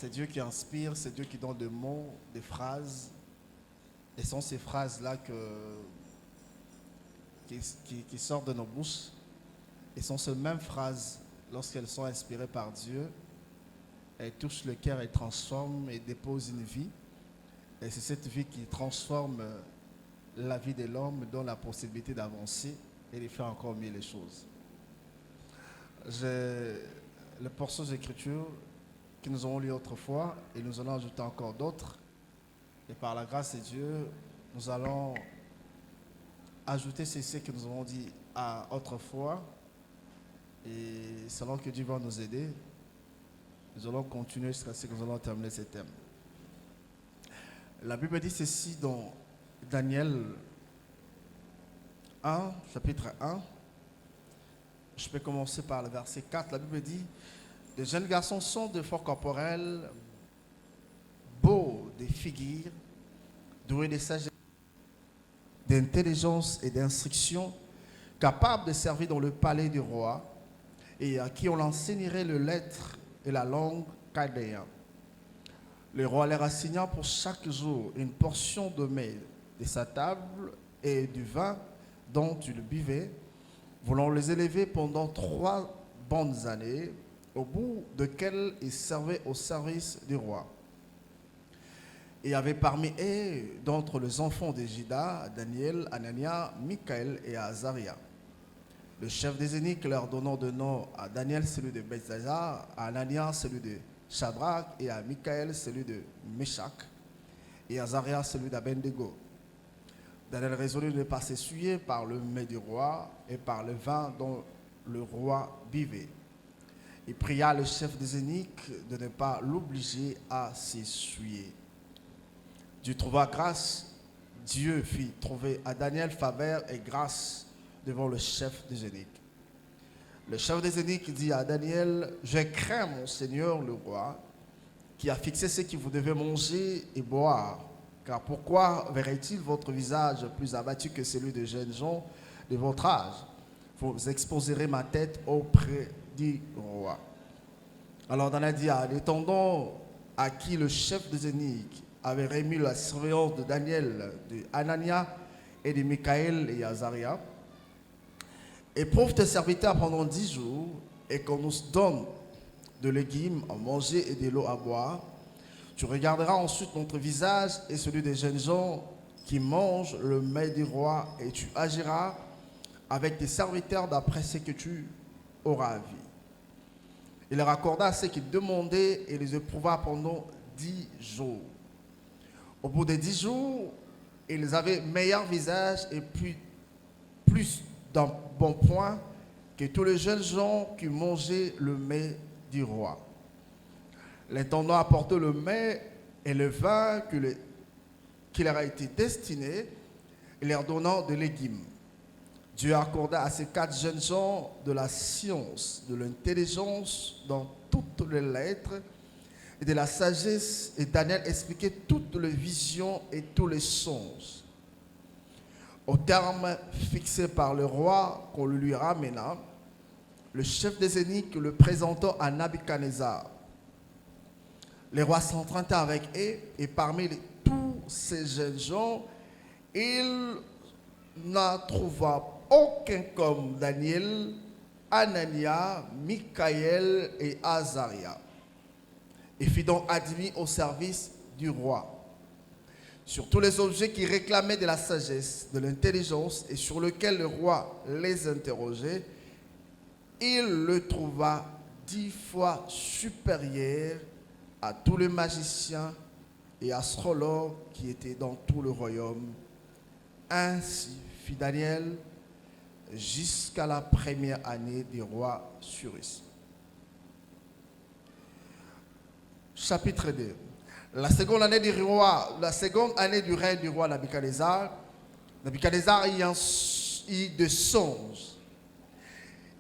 C'est Dieu qui inspire, c'est Dieu qui donne des mots, des phrases. Et ce sont ces phrases-là qui sortent de nos bouches. Et ce sont ces mêmes phrases, lorsqu'elles sont inspirées par Dieu, elles touchent le cœur, elles transforment et déposent une vie. Et c'est cette vie qui transforme la vie de l'homme, donne la possibilité d'avancer et de faire encore mieux les choses. J'ai le portion d'écriture que nous avons lu autrefois et nous allons ajouter encore d'autres. Et par la grâce de Dieu, nous allons ajouter ceci que nous avons dit autrefois. Et selon que Dieu va nous aider, nous allons continuer jusqu'à ce que nous allons terminer ce thème. La Bible dit ceci dans Daniel 1, chapitre 1. Je peux commencer par le verset 4. La Bible dit: les jeunes garçons sont de forts corporels, beaux de figure, doués de sagesse, d'intelligence et d'instruction, capables de servir dans le palais du roi, et à qui on enseignerait les lettres et la langue chaldéenne. Le roi leur assigna pour chaque jour une portion de mets de sa table et du vin dont il buvait, voulant les élever pendant 3 bonnes années, au bout desquelles ils servaient au service du roi. Il y avait parmi eux, d'entre les enfants de Juda, Daniel, Anania, Michaël et Azaria. Le chef des eunuques leur donnant de nom à Daniel celui de Belzazar, à Anania celui de Shadrach et à Michaël celui de Meshach et à Azaria celui d'Abednego. Daniel résolut de ne pas s'essuyer par le mets du roi et par le vin dont le roi buvait. Il pria le chef des eunuques de ne pas l'obliger à s'essuyer. Dieu trouva grâce, Dieu fit trouver à Daniel faveur et grâce devant le chef des eunuques. Le chef des eunuques dit à Daniel: je crains mon Seigneur le roi, qui a fixé ce que vous devez manger et boire. Car pourquoi verrait-il votre visage plus abattu que celui de jeunes gens de votre âge? Vous exposerez ma tête auprès du roi. Alors Daniel dit à l'étendant à qui le chef des eunuques avait remis la surveillance de Daniel, de Anania et de Michaël et Azaria: éprouve tes serviteurs pendant 10 jours et qu'on nous donne de légumes à manger et de l'eau à boire. Tu regarderas ensuite notre visage et celui des jeunes gens qui mangent le mets du roi, et tu agiras avec tes serviteurs d'après ce que tu auras vu. Il leur accorda ce qu'ils demandaient et les éprouva pendant 10 jours. Au bout de 10 jours, ils avaient meilleur visage et plus d'un bon point que tous les jeunes gens qui mangeaient le mets du roi. L'intendant apportait le mets et le vin qui leur a été destiné, et leur donnant des légumes. Dieu accorda à ces 4 jeunes gens de la science, de l'intelligence dans toutes les lettres et de la sagesse, et Daniel expliquait toutes les visions et tous les songes. Au terme fixé par le roi qu'on lui ramena, le chef des eunuques le présentant à Nabuchodonosor. Le roi s'entraîna avec eux, et parmi tous ces jeunes gens, il n'en trouva aucun comme Daniel, Anania, Michaël et Azaria. Et fit donc admis au service du roi. Sur tous les objets qui réclamaient de la sagesse, de l'intelligence, et sur lesquels le roi les interrogeait, il le trouva 10 fois supérieur à tous les magiciens et astrologues qui étaient dans tout le royaume. Ainsi fit Daniel jusqu'à la première année du roi Cyrus. Chapitre 2. La seconde année du règne du roi Nabuchodonosor, Nabuchodonosor eut des songes.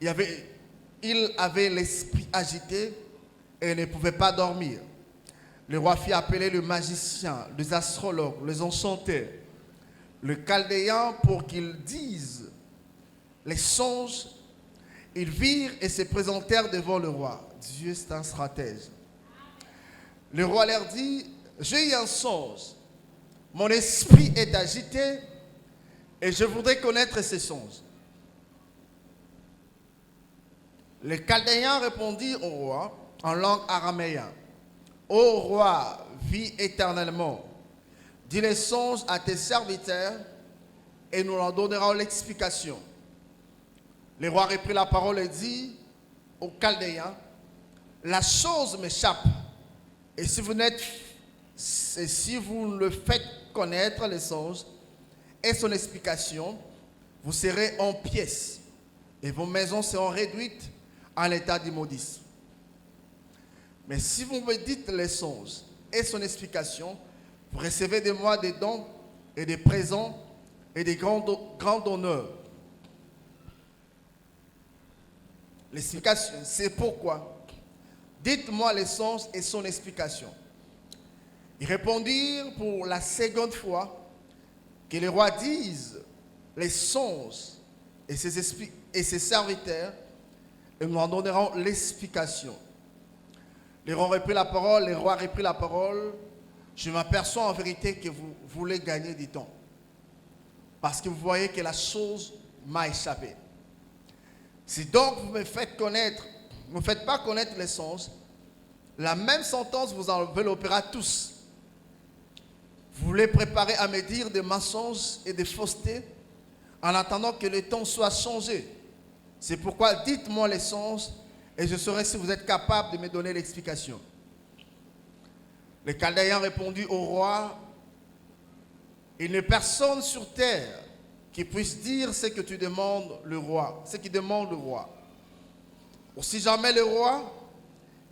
Il avait l'esprit agité et ne pouvait pas dormir. Le roi fit appeler les magiciens, les astrologues, les enchanteurs, les chaldéens pour qu'ils disent les songes. Ils virent et se présentèrent devant le roi. Dieu est un stratège. Le roi leur dit, j'ai eu un songe. Mon esprit est agité et je voudrais connaître ces songes. Les Chaldéens répondirent au roi en langue araméenne. Ô roi, vis éternellement. Dis les songes à tes serviteurs et nous leur donnerons l'explication. Le roi reprit la parole et dit aux Chaldéens, la chose m'échappe. Et si vous le faites connaître les songes et son explication, vous serez en pièces et vos maisons seront réduites en état d'immondice. Mais si vous me dites les songes et son explication, vous recevez de moi des dons et des présents et des grands honneurs. L'explication, c'est pourquoi. Dites-moi les songes et son explication. Ils répondirent pour la seconde fois que le roi dise les songes et ses serviteurs et nous en donnerons l'explication. Le roi reprit la parole. Je m'aperçois en vérité que vous voulez gagner du temps. Parce que vous voyez que la chose m'a échappé. Si donc vous ne me faites pas connaître les songes, la même sentence vous enveloppera tous. Vous voulez préparer à me dire des mensonges et des faussetés en attendant que le temps soit changé. C'est pourquoi dites-moi les songes et je saurai si vous êtes capable de me donner l'explication. Les Chaldéens répondit au roi, il n'y a personne sur terre qui puisse dire ce que tu demandes le roi, ce qui demande le roi. Aussi jamais le roi,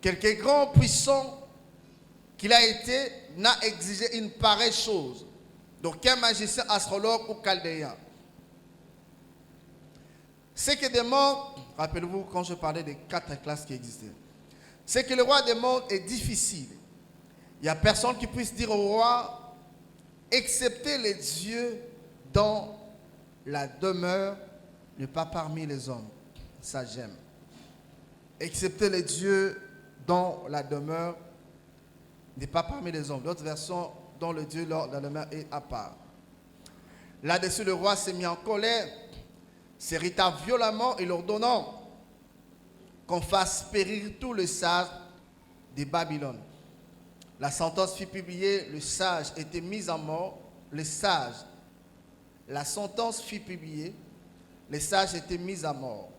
quelque grand puissant qu'il a été, n'a exigé une pareille chose d'aucun magicien, astrologue ou chaldéen. Ce que demande, rappelez-vous quand je parlais des 4 classes qui existaient, ce que le roi demande est difficile. Il n'y a personne qui puisse dire au roi, excepté les dieux dans la demeure, n'est pas parmi les hommes. Ça j'aime. Excepté les dieux dans la demeure, n'est pas parmi les hommes. D'autres versions, dont le Dieu dans la demeure est à part. Là-dessus, le roi s'est mis en colère, s'irrita violemment et l'ordonnant qu'on fasse périr tout le sage de Babylone. La sentence fut publiée, le sage était mis à mort, la sentence fut publiée, le sage était mis à mort.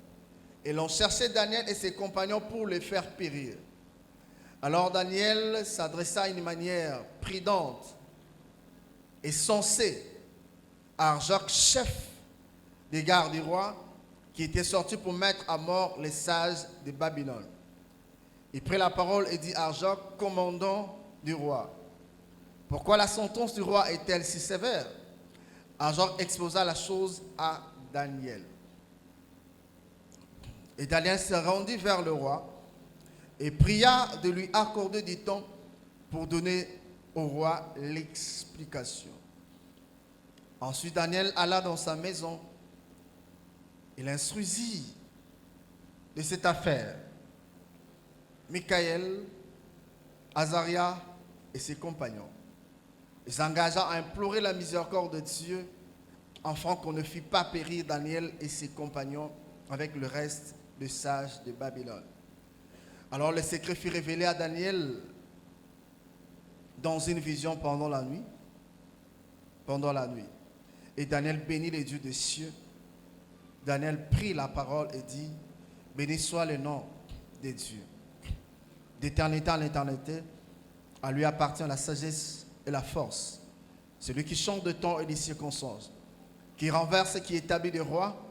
Et l'on cherchait Daniel et ses compagnons pour les faire périr. Alors Daniel s'adressa d'une manière prudente et sensée à Arjoc, chef des gardes du roi, qui était sorti pour mettre à mort les sages de Babylone. Il prit la parole et dit à Arjoc, commandant du roi, pourquoi la sentence du roi est-elle si sévère? Arjoc exposa la chose à Daniel. Et Daniel se rendit vers le roi et pria de lui accorder du temps pour donner au roi l'explication. Ensuite, Daniel alla dans sa maison. Il instruisit de cette affaire Michaël, Azaria et ses compagnons. Il s'engagea à implorer la miséricorde de Dieu afin qu'on ne fît pas périr Daniel et ses compagnons avec le reste des sages de Babylone. Alors le secret fut révélé à Daniel dans une vision pendant la nuit. Et Daniel bénit les dieux des cieux. Daniel prit la parole et dit, béni soit le nom des dieux. D'éternité en éternité, à lui appartient la sagesse et la force. Celui qui change de temps et des circonstances, qui renverse et qui établit des rois,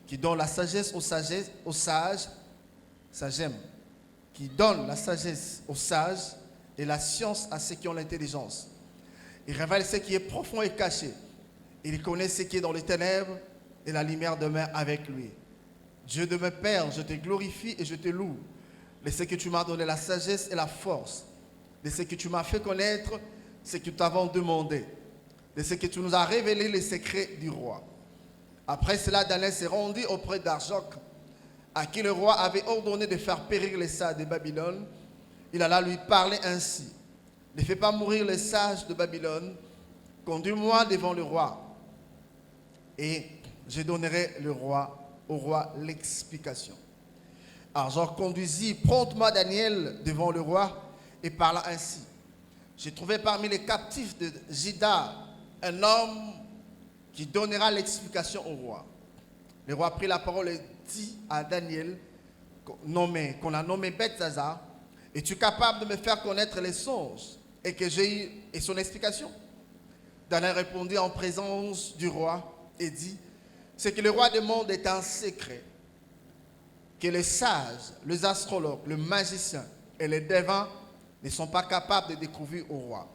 qui donne la sagesse aux sages, ça j'aime, qui donne la sagesse aux sages et la science à ceux qui ont l'intelligence. Il révèle ce qui est profond et caché. Il connaît ce qui est dans les ténèbres et la lumière demeure avec lui. Dieu de mes pères, je te glorifie et je te loue de ce que tu m'as donné la sagesse et la force, de ce que tu m'as fait connaître, ce que nous t'avons demandé, de ce que tu nous as révélé les secrets du roi. Après cela, Daniel se rendit auprès d'Arjoc, à qui le roi avait ordonné de faire périr les sages de Babylone. Il alla lui parler ainsi. Ne fais pas mourir les sages de Babylone. Conduis-moi devant le roi. Et je donnerai au roi l'explication. Alors Jean conduisit promptement Daniel devant le roi et parla ainsi. J'ai trouvé parmi les captifs de Juda un homme qui donnera l'explication au roi. Le roi prit la parole et dit à Daniel, qu'on a nommé Belteshazzar, es-tu capable de me faire connaître les songes et son explication? Daniel répondit en présence du roi et dit, ce que le roi demande est un secret que les sages, les astrologues, les magiciens et les devins ne sont pas capables de découvrir au roi.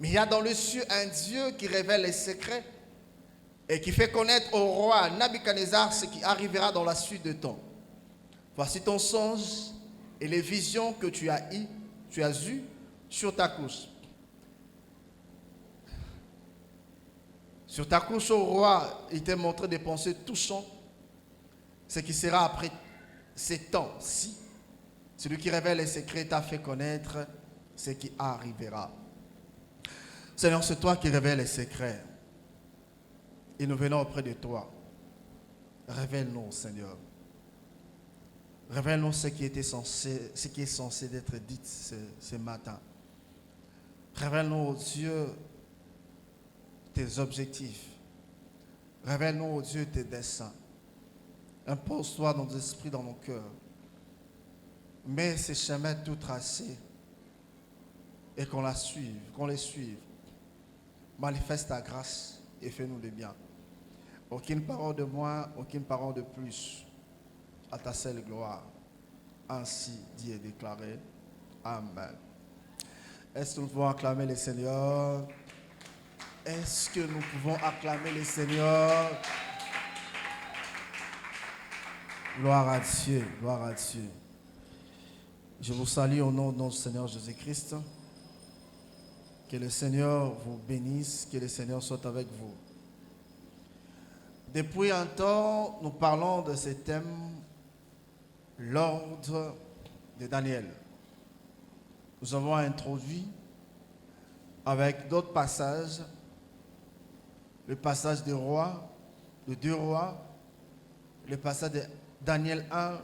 Mais il y a dans le ciel un Dieu qui révèle les secrets et qui fait connaître au roi Nabuchodonosor ce qui arrivera dans la suite de temps. Voici ton songe et les visions que tu as eues sur ta couche. Sur ta couche, au roi, il t'a montré des pensées touchantes, ce qui sera après ces temps-ci. Celui qui révèle les secrets t'a fait connaître ce qui arrivera. Seigneur, c'est toi qui révèles les secrets. Et nous venons auprès de toi. Révèle-nous, Seigneur. Révèle-nous ce qui est censé d'être dit ce matin. Révèle-nous, Dieu, tes objectifs. Révèle-nous, Dieu, tes desseins. Impose-toi dans nos esprits, dans nos cœurs. Mets ces chemins tout tracés et qu'on les suive. Manifeste ta grâce et fais-nous le bien. Aucune parole de moins, aucune parole de plus. À ta seule gloire. Ainsi dit et déclaré. Amen. Est-ce que nous pouvons acclamer le Seigneur? Est-ce que nous pouvons acclamer le Seigneur? Gloire à Dieu, gloire à Dieu. Je vous salue au nom de notre Seigneur Jésus-Christ. Que le Seigneur vous bénisse, que le Seigneur soit avec vous. Depuis un temps, nous parlons de ce thème, l'ordre de Daniel. Nous avons introduit avec d'autres passages, le passage des rois, de 2 rois, le passage de Daniel 1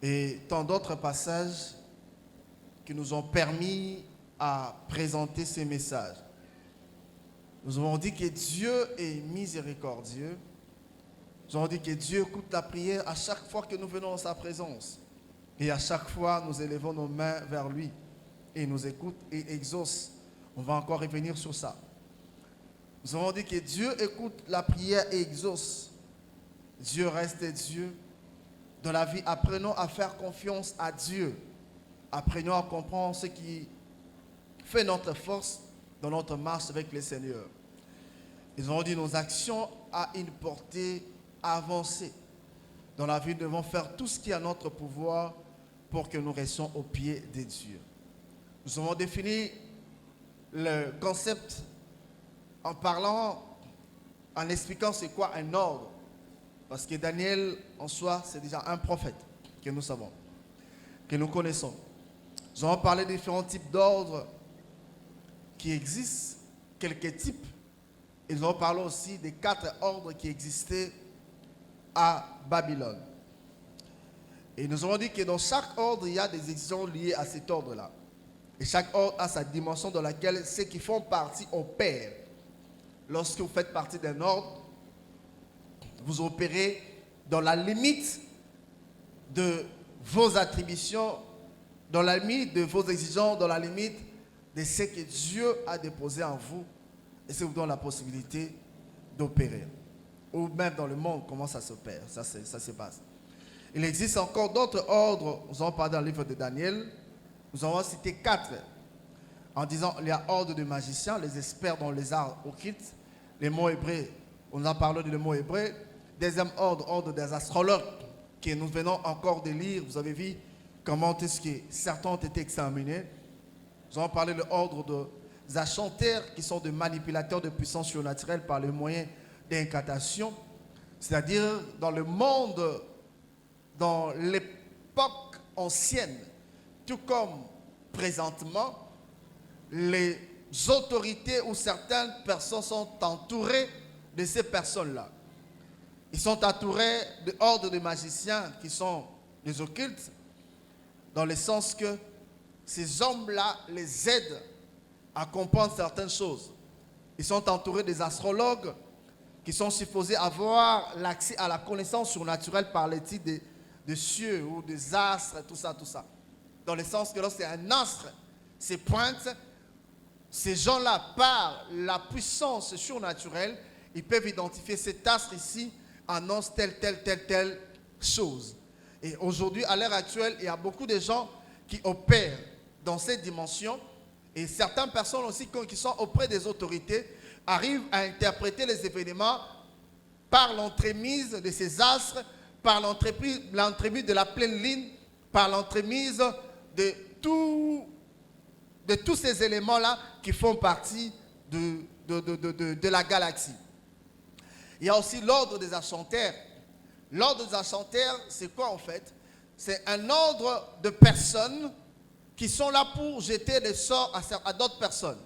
et tant d'autres passages qui nous ont permis à présenter ces messages. Nous avons dit que Dieu est miséricordieux. Nous avons dit que Dieu écoute la prière à chaque fois que nous venons dans sa présence. Et à chaque fois, nous élevons nos mains vers lui. Et il nous écoute et exauce. On va encore revenir sur ça. Nous avons dit que Dieu écoute la prière et exauce. Dieu reste Dieu. Dans la vie, apprenons à faire confiance à Dieu. Apprenons à comprendre ce qui fait notre force dans notre marche avec le Seigneur. Ils ont dit nos actions à une portée avancée. Dans la vie, nous devons faire tout ce qui est à notre pouvoir pour que nous restions au pied de Dieu. Nous avons défini le concept en parlant, en expliquant c'est quoi un ordre. Parce que Daniel, en soi, c'est déjà un prophète que nous savons, que nous connaissons. Nous avons parlé de différents types d'ordres qui existent, quelques types. Et nous avons parlé aussi des 4 ordres qui existaient à Babylone. Et nous avons dit que dans chaque ordre, il y a des exigences liées à cet ordre-là. Et chaque ordre a sa dimension dans laquelle ceux qui font partie opèrent. Lorsque vous faites partie d'un ordre, vous opérez dans la limite de vos attributions, dans la limite de vos exigences, dans la limite de ce que Dieu a déposé en vous. Et ça vous donne la possibilité d'opérer. Ou même dans le monde, comment ça s'opère, ça se passe. Il existe encore d'autres ordres. Nous avons parlé dans le livre de Daniel. Nous avons cité 4. En disant, il y a ordre de magiciens, les experts dans les arts occultes, les mots hébreux. On a parlé de mots hébreux. Deuxième ordre, ordre des astrologues, que nous venons encore de lire. Vous avez vu comment est-ce que certains ont été examinés. Nous avons parlé de l'ordre des enchanteurs, qui sont des manipulateurs de puissance surnaturelle par le moyen d'incantation. C'est-à-dire, dans le monde, dans l'époque ancienne, tout comme présentement, les autorités ou certaines personnes sont entourées de ces personnes-là. Ils sont entourés de ordres de magiciens qui sont des occultes, dans le sens que ces hommes-là les aident à comprendre certaines choses. Ils sont entourés des astrologues qui sont supposés avoir l'accès à la connaissance surnaturelle par l'étude des cieux ou des astres, tout ça, tout ça. Dans le sens que lorsqu'un astre se pointe, ces gens-là, par la puissance surnaturelle, ils peuvent identifier cet astre ici annonce telle chose. Et aujourd'hui, à l'heure actuelle, il y a beaucoup de gens qui opèrent dans cette dimension et certaines personnes aussi qui sont auprès des autorités arrivent à interpréter les événements par l'entremise de ces astres, par l'entremise de la pleine ligne, par l'entremise de tous ces éléments-là qui font partie de la galaxie. Il y a aussi l'ordre des enchanteurs. L'ordre des enchanteurs, c'est quoi en fait? C'est un ordre de personnes qui sont là pour jeter des sorts à d'autres personnes.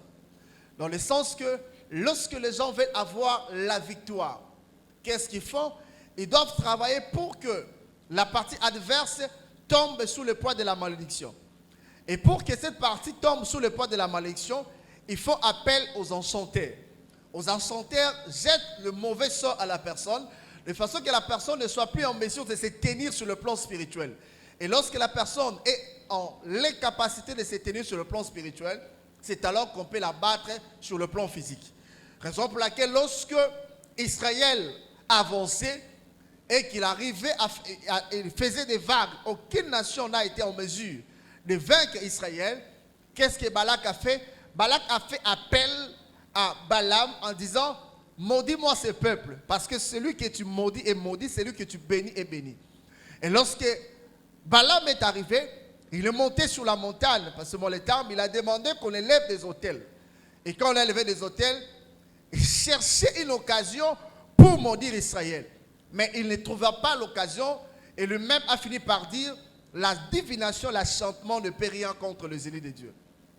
Dans le sens que lorsque les gens veulent avoir la victoire, qu'est-ce qu'ils font? Ils doivent travailler pour que la partie adverse tombe sous le poids de la malédiction. Et pour que cette partie tombe sous le poids de la malédiction, il faut appel aux enchanteurs. Aux enchanteurs jettent le mauvais sort à la personne, de façon que la personne ne soit plus en mesure de se tenir sur le plan spirituel. Et lorsque la personne est en l'incapacité de se tenir sur le plan spirituel, c'est alors qu'on peut la battre sur le plan physique. Raison pour laquelle lorsque Israël avançait et qu'il arrivait il faisait des vagues, aucune nation n'a été en mesure de vaincre Israël. Qu'est-ce que Balak a fait? Balak a fait appel à Balaam en disant: maudis-moi ce peuple, parce que celui que tu maudis est maudit, celui que tu bénis est béni. Et lorsque Balaam est arrivé, il est monté sur la montagne, parce que le terme, il a demandé qu'on élève des autels. Et quand on a élevé des autels, il cherchait une occasion pour maudire Israël. Mais il ne trouva pas l'occasion, et lui-même a fini par dire: la divination, l'enchantement ne peut rien contre les élus de Dieu.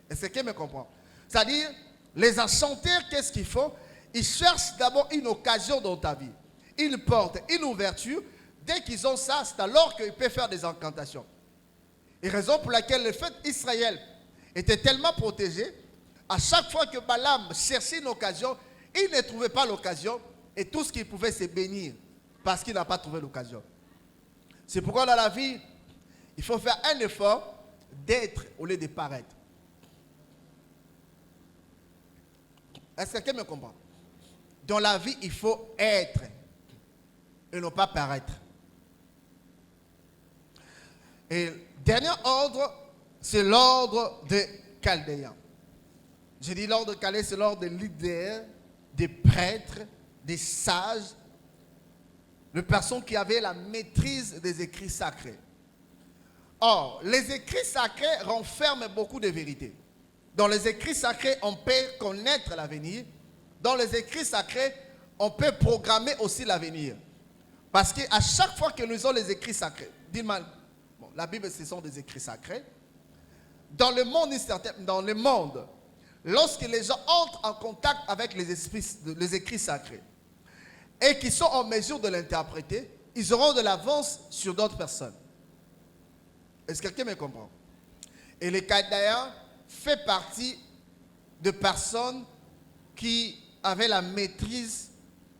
Est-ce que me comprend? C'est-à-dire, les enchanteurs, qu'est-ce qu'ils font? Ils cherchent d'abord une occasion dans ta vie. Ils portent une ouverture. Dès qu'ils ont ça, c'est alors qu'ils peuvent faire des incantations. Et raison pour laquelle le fait qu'Israël était tellement protégé, à chaque fois que Balaam cherchait une occasion, il ne trouvait pas l'occasion. Et tout ce qu'il pouvait, c'est bénir, parce qu'il n'a pas trouvé l'occasion. C'est pourquoi dans la vie, il faut faire un effort d'être au lieu de paraître. Est-ce que quelqu'un me comprend? Dans la vie, il faut être et non pas paraître. Et dernier ordre, c'est l'ordre des Chaldéens. Je dis l'ordre de Chaldéens, c'est l'ordre des leaders, des prêtres, des sages, de personnes qui avaient la maîtrise des écrits sacrés. Or, les écrits sacrés renferment beaucoup de vérités. Dans les écrits sacrés, on peut connaître l'avenir. Dans les écrits sacrés, on peut programmer aussi l'avenir. Parce qu'à chaque fois que nous avons les écrits sacrés, dis-moi, bon, la Bible, ce sont des écrits sacrés. Dans le monde, lorsque les gens entrent en contact avec les écrits sacrés et qui sont en mesure de l'interpréter, ils auront de l'avance sur d'autres personnes. Est-ce que quelqu'un me comprend? Et les Chaldéens fait partie de personnes qui avaient la maîtrise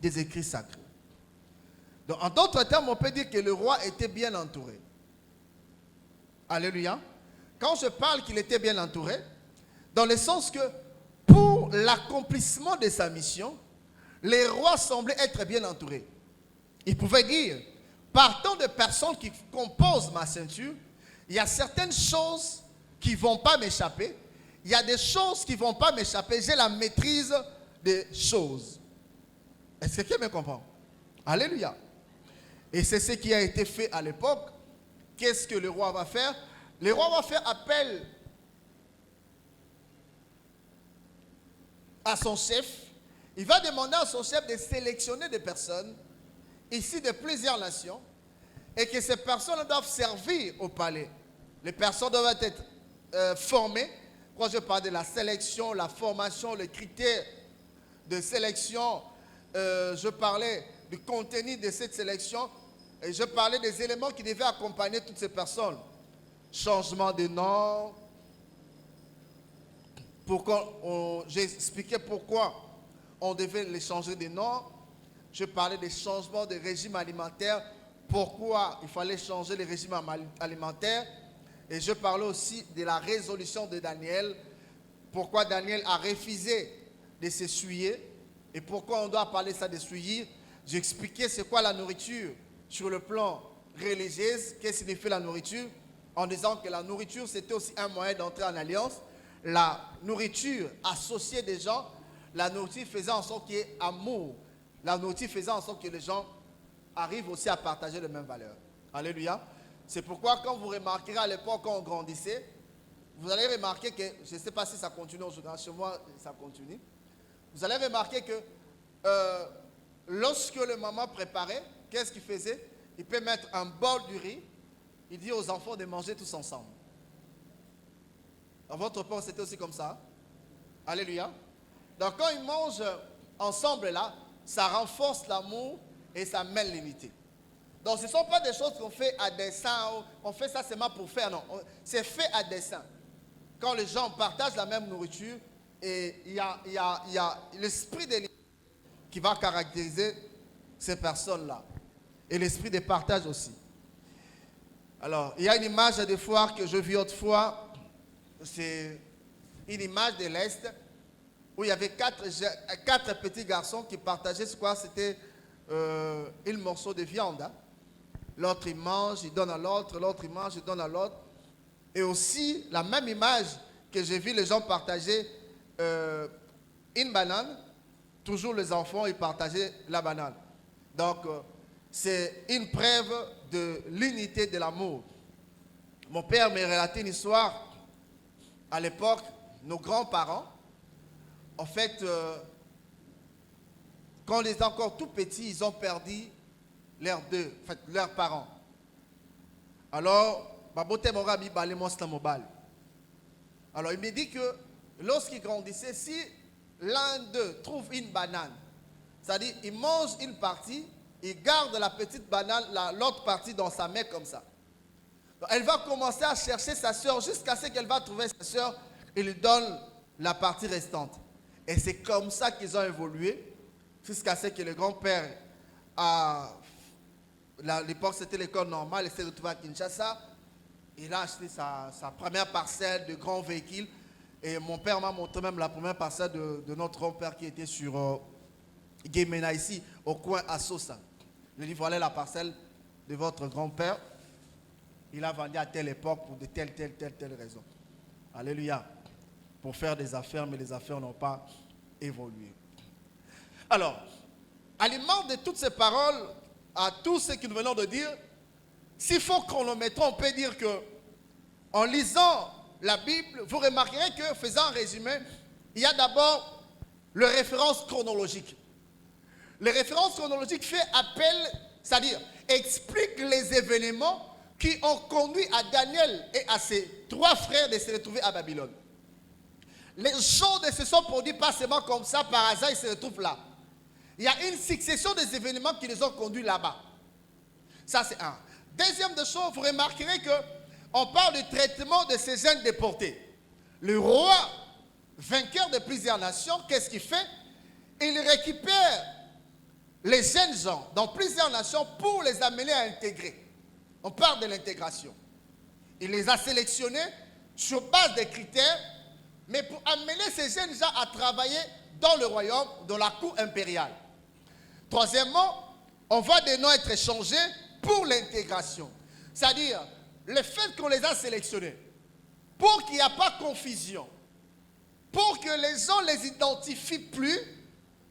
des écrits sacrés. Donc, en d'autres termes, on peut dire que le roi était bien entouré. Alléluia. Quand je parle qu'il était bien entouré, dans le sens que pour l'accomplissement de sa mission, les rois semblaient être bien entourés. Ils pouvaient dire: partant de personnes qui composent ma ceinture, il y a certaines choses qui ne vont pas m'échapper. Il y a des choses qui ne vont pas m'échapper. J'ai la maîtrise des choses. Est-ce que quelqu'un me comprend? Alléluia. Et c'est ce qui a été fait à l'époque. Qu'est-ce que le roi va faire? Le roi va faire appel à son chef. Il va demander à son chef de sélectionner des personnes, ici de plusieurs nations, et que ces personnes doivent servir au palais. Les personnes doivent être formés. Quand je parle de la sélection, la formation, les critères de sélection, je parlais du contenu de cette sélection et je parlais des éléments qui devaient accompagner toutes ces personnes. Changement de nom. J'ai expliqué pourquoi on devait les changer de nom. Je parlais des changements de régime alimentaire. Pourquoi il fallait changer le régime alimentaire. Et je parlais aussi de la résolution de Daniel. Pourquoi Daniel a refusé de s'essuyer. Et pourquoi on doit parler ça de s'essuyer. J'ai expliqué c'est quoi la nourriture sur le plan religieux. Qu'est-ce que signifie la nourriture. En disant que la nourriture c'était aussi un moyen d'entrer en alliance. La nourriture associée des gens. La nourriture faisant en sorte qu'il y ait amour. La nourriture faisant en sorte que les gens arrivent aussi à partager les mêmes valeurs. Alléluia. C'est pourquoi quand vous remarquerez à l'époque quand on grandissait, vous allez remarquer que, je ne sais pas si ça continue aujourd'hui, chez moi ça continue, vous allez remarquer que lorsque le maman préparait, qu'est-ce qu'il faisait? Il peut mettre un bol du riz, il dit aux enfants de manger tous ensemble. Dans votre temps, c'était aussi comme ça. Alléluia. Donc quand ils mangent ensemble là, ça renforce l'amour et ça mêle l'unité. Donc ce ne sont pas des choses qu'on fait à dessein, on fait ça seulement pour faire, non. C'est fait à dessein. Quand les gens partagent la même nourriture, et il y a l'esprit de l'unité qui va caractériser ces personnes-là. Et l'esprit de partage aussi. Alors, il y a une image des fois que je vis autrefois, c'est une image de l'Est, où il y avait quatre petits garçons qui partageaient ce quoi, c'était un morceau de viande. Hein. L'autre il mange, il donne à l'autre, l'autre il mange, il donne à l'autre. Et aussi, la même image que j'ai vu les gens partager une banane, toujours les enfants ils partageaient la banane. Donc, c'est une preuve de l'unité de l'amour. Mon père m'a relaté une histoire. À l'époque, nos grands-parents, en fait, quand ils étaient encore tout petits, ils ont perdu leurs parents. Alors, alors, il me dit que lorsqu'ils grandissaient, si l'un d'eux trouve une banane, c'est-à-dire il mange une partie, il garde la petite banane, l'autre partie dans sa main comme ça. Donc, elle va commencer à chercher sa soeur jusqu'à ce qu'elle va trouver sa soeur et lui donne la partie restante. Et c'est comme ça qu'ils ont évolué jusqu'à ce que le grand-père, à l'époque c'était l'école normale, il s'est retrouvé à Kinshasa. Il a acheté sa première parcelle de grands véhicules. Et mon père m'a montré même la première parcelle de notre grand-père qui était sur Guémena ici, au coin à Sosa. Il dit voilà la parcelle de votre grand-père. Il a vendu à telle époque pour de telle raison. Alléluia. Pour faire des affaires, mais les affaires n'ont pas évolué. Alors, à l'image de toutes ces paroles, à tout ce que nous venons de dire, s'il faut chronométrer, on peut dire que, en lisant la Bible, vous remarquerez que, faisant un résumé, il y a d'abord le référence chronologique. Le référence chronologique fait appel, c'est-à-dire explique les événements qui ont conduit à Daniel et à ses trois frères de se retrouver à Babylone. Les choses ne se sont produites pas seulement comme ça, par hasard, ils se retrouvent là. Il y a une succession des événements qui les ont conduits là-bas. Ça, c'est un. Deuxième de chose, vous remarquerez qu'on parle du traitement de ces jeunes déportés. Le roi, vainqueur de plusieurs nations, qu'est-ce qu'il fait? Il récupère les jeunes gens dans plusieurs nations pour les amener à intégrer. On parle de l'intégration. Il les a sélectionnés sur base des critères, mais pour amener ces jeunes gens à travailler dans le royaume, dans la cour impériale. Troisièmement, on voit des noms être échangés pour l'intégration. C'est-à-dire, le fait qu'on les a sélectionnés, pour qu'il n'y ait pas confusion, pour que les gens ne les identifient plus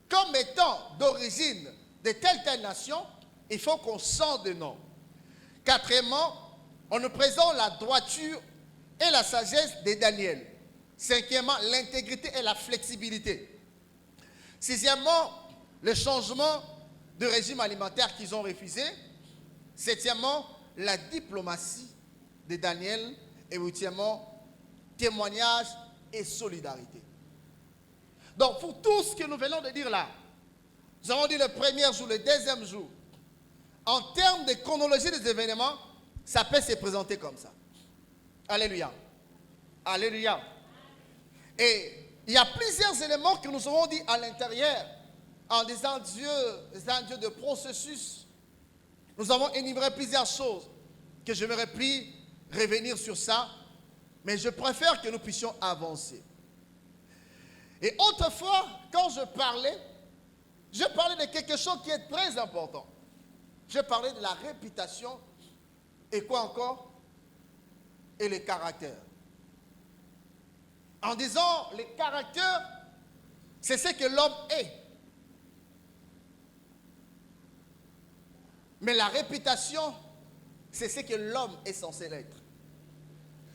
comme étant d'origine de telle nation, il faut qu'on change de nom. Quatrièmement, on nous présente la droiture et la sagesse de Daniel. Cinquièmement, l'intégrité et la flexibilité. Sixièmement, le changement de régime alimentaire qu'ils ont refusé. Septièmement, la diplomatie de Daniel. Et huitièmement, témoignage et solidarité. Donc, pour tout ce que nous venons de dire là, nous avons dit le premier jour, le deuxième jour, en termes de chronologie des événements, ça peut se présenter comme ça. Alléluia. Alléluia. Et il y a plusieurs éléments que nous avons dit à l'intérieur, en disant Dieu est un Dieu de processus. Nous avons énuméré plusieurs choses que je n'aurais plus revenir sur ça, mais je préfère que nous puissions avancer. Et autrefois, quand je parlais de quelque chose qui est très important. Je parlais de la réputation et quoi encore? Et le caractère. En disant, le caractère, c'est ce que l'homme est. Mais la réputation, c'est ce que l'homme est censé être.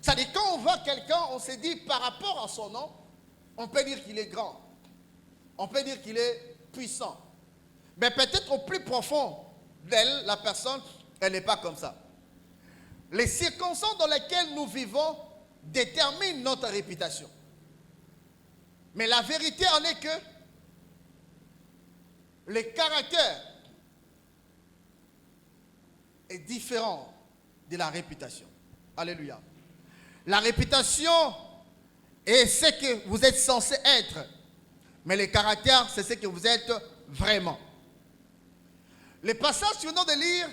C'est-à-dire, quand on voit quelqu'un, on se dit, par rapport à son nom, on peut dire qu'il est grand. On peut dire qu'il est puissant. Mais peut-être au plus profond d'elle, la personne, elle n'est pas comme ça. Les circonstances dans lesquelles nous vivons déterminent notre réputation. Mais la vérité en est que le caractère est différent de la réputation. Alléluia. La réputation est ce que vous êtes censé être. Mais le caractère, c'est ce que vous êtes vraiment. Le passage que nous venons de lire,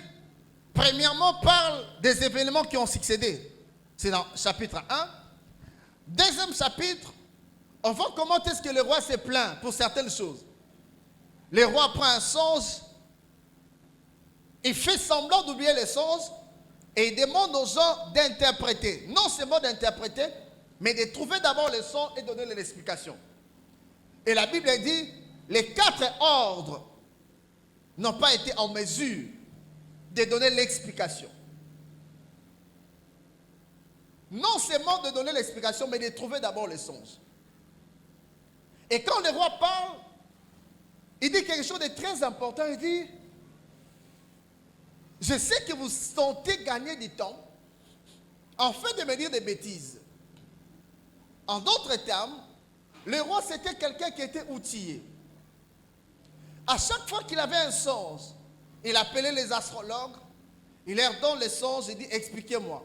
premièrement, parle des événements qui ont succédé. C'est dans chapitre 1. Deuxième chapitre, on voit comment est-ce que le roi s'est plaint pour certaines choses. Le roi prend un songe, il fait semblant d'oublier le songe et il demande aux gens d'interpréter. Non seulement d'interpréter, mais de trouver d'abord le son et donner l'explication. Et la Bible dit, les 4 ordres n'ont pas été en mesure de donner l'explication. Non seulement de donner l'explication, mais de trouver d'abord le songe. Et quand le roi parle, il dit quelque chose de très important. Il dit, je sais que vous sentez gagner du temps en fait de me dire des bêtises. En d'autres termes, le roi c'était quelqu'un qui était outillé. À chaque fois qu'il avait un songe, il appelait les astrologues, il leur donne les songes et dit expliquez-moi.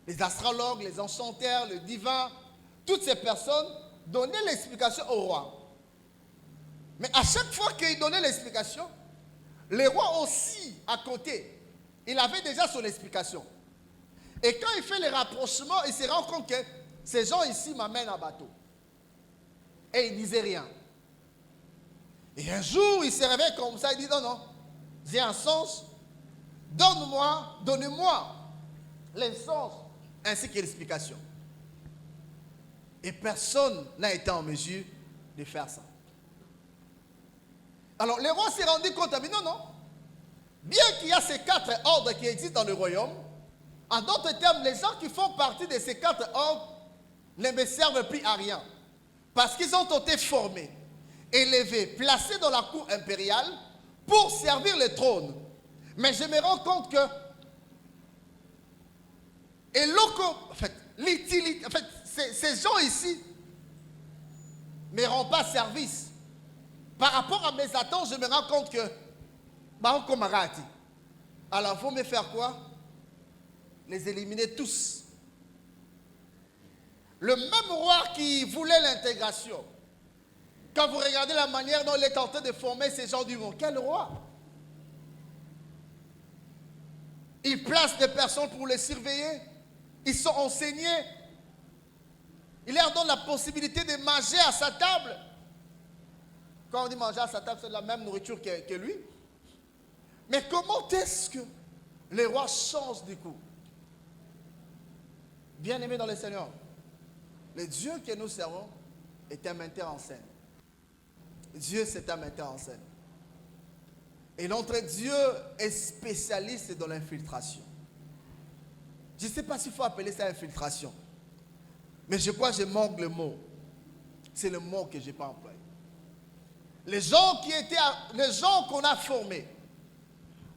Les astrologues, les enchanteurs, le divin, toutes ces personnes donnaient l'explication au roi. Mais à chaque fois qu'il donnait l'explication, le roi aussi, à côté, il avait déjà son explication. Et quand il fait les rapprochements, il se rend compte que ces gens ici m'amènent en bateau. Et il ne disait rien. Et un jour, il se réveille comme ça, il dit non, non, j'ai un sens, donnez-moi les sens ainsi que l'explication. Et personne n'a été en mesure de faire ça. Alors, le roi s'est rendu compte, il dit non, non, bien qu'il y a ces 4 ordres qui existent dans le royaume, en d'autres termes, les gens qui font partie de ces 4 ordres ne me servent plus à rien. Parce qu'ils ont été formés, élevés, placés dans la cour impériale pour servir le trône. Mais je me rends compte que ces gens ici ne me rendent pas service. Par rapport à mes attentes, je me rends compte que alors il faut me faire quoi? Les éliminer tous. Le même roi qui voulait l'intégration, quand vous regardez la manière dont il est en train de former ces gens du monde, quel roi? Il place des personnes pour les surveiller. Ils sont enseignés. Il leur donne la possibilité de manger à sa table. Quand on dit manger à sa table, c'est la même nourriture que lui. Mais comment est-ce que les rois changent du coup? Bien-aimés dans le Seigneur, le Dieu que nous servons est un metteur en scène. Dieu, c'est un metteur en scène. Et notre Dieu est spécialiste dans l'infiltration. Je ne sais pas s'il faut appeler ça infiltration. Mais je crois que je manque le mot. C'est le mot que je n'ai pas employé. Les gens qu'on a formés,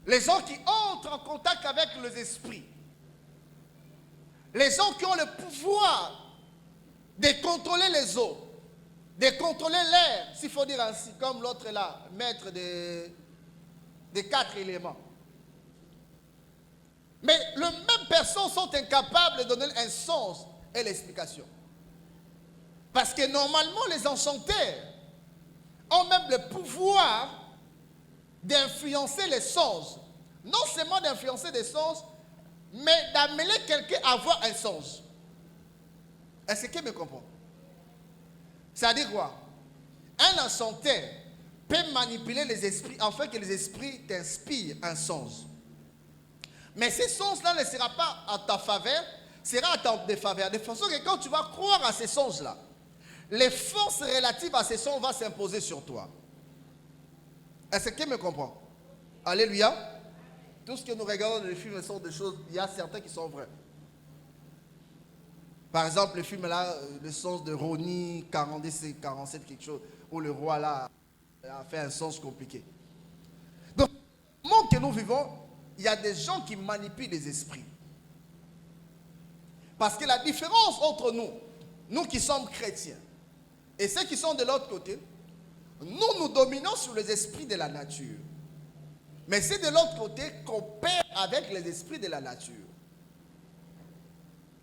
les gens qui entrent en contact avec les esprits, Les gens qui ont le pouvoir de contrôler les eaux, de contrôler l'air, s'il faut dire ainsi, comme l'autre là, maître des 4 éléments. Mais les mêmes personnes sont incapables de donner un sens et l'explication. Parce que normalement, les enchanteurs ont même le pouvoir d'influencer les sens. Non seulement d'influencer des sens, mais d'amener quelqu'un à avoir un sens. Est-ce que me comprend? Ça dit quoi? Un enchanteur peut manipuler les esprits afin que les esprits t'inspirent un sens. Mais ce sens-là ne sera pas à ta faveur, sera à ta défaveur. De façon que quand tu vas croire à ces sens-là, les forces relatives à ces sons vont s'imposer sur toi. Est-ce que me comprend? Alléluia. Tout ce que nous regardons dans les films sont des choses, il y a certains qui sont vrais. Par exemple, le film là, le sens de Ronnie 47 quelque chose, où le roi là a fait un sens compliqué. Donc, le monde que nous vivons, il y a des gens qui manipulent les esprits. Parce que la différence entre nous, nous qui sommes chrétiens, et ceux qui sont de l'autre côté, nous dominons sur les esprits de la nature. Mais c'est de l'autre côté qu'on coopèrent avec les esprits de la nature.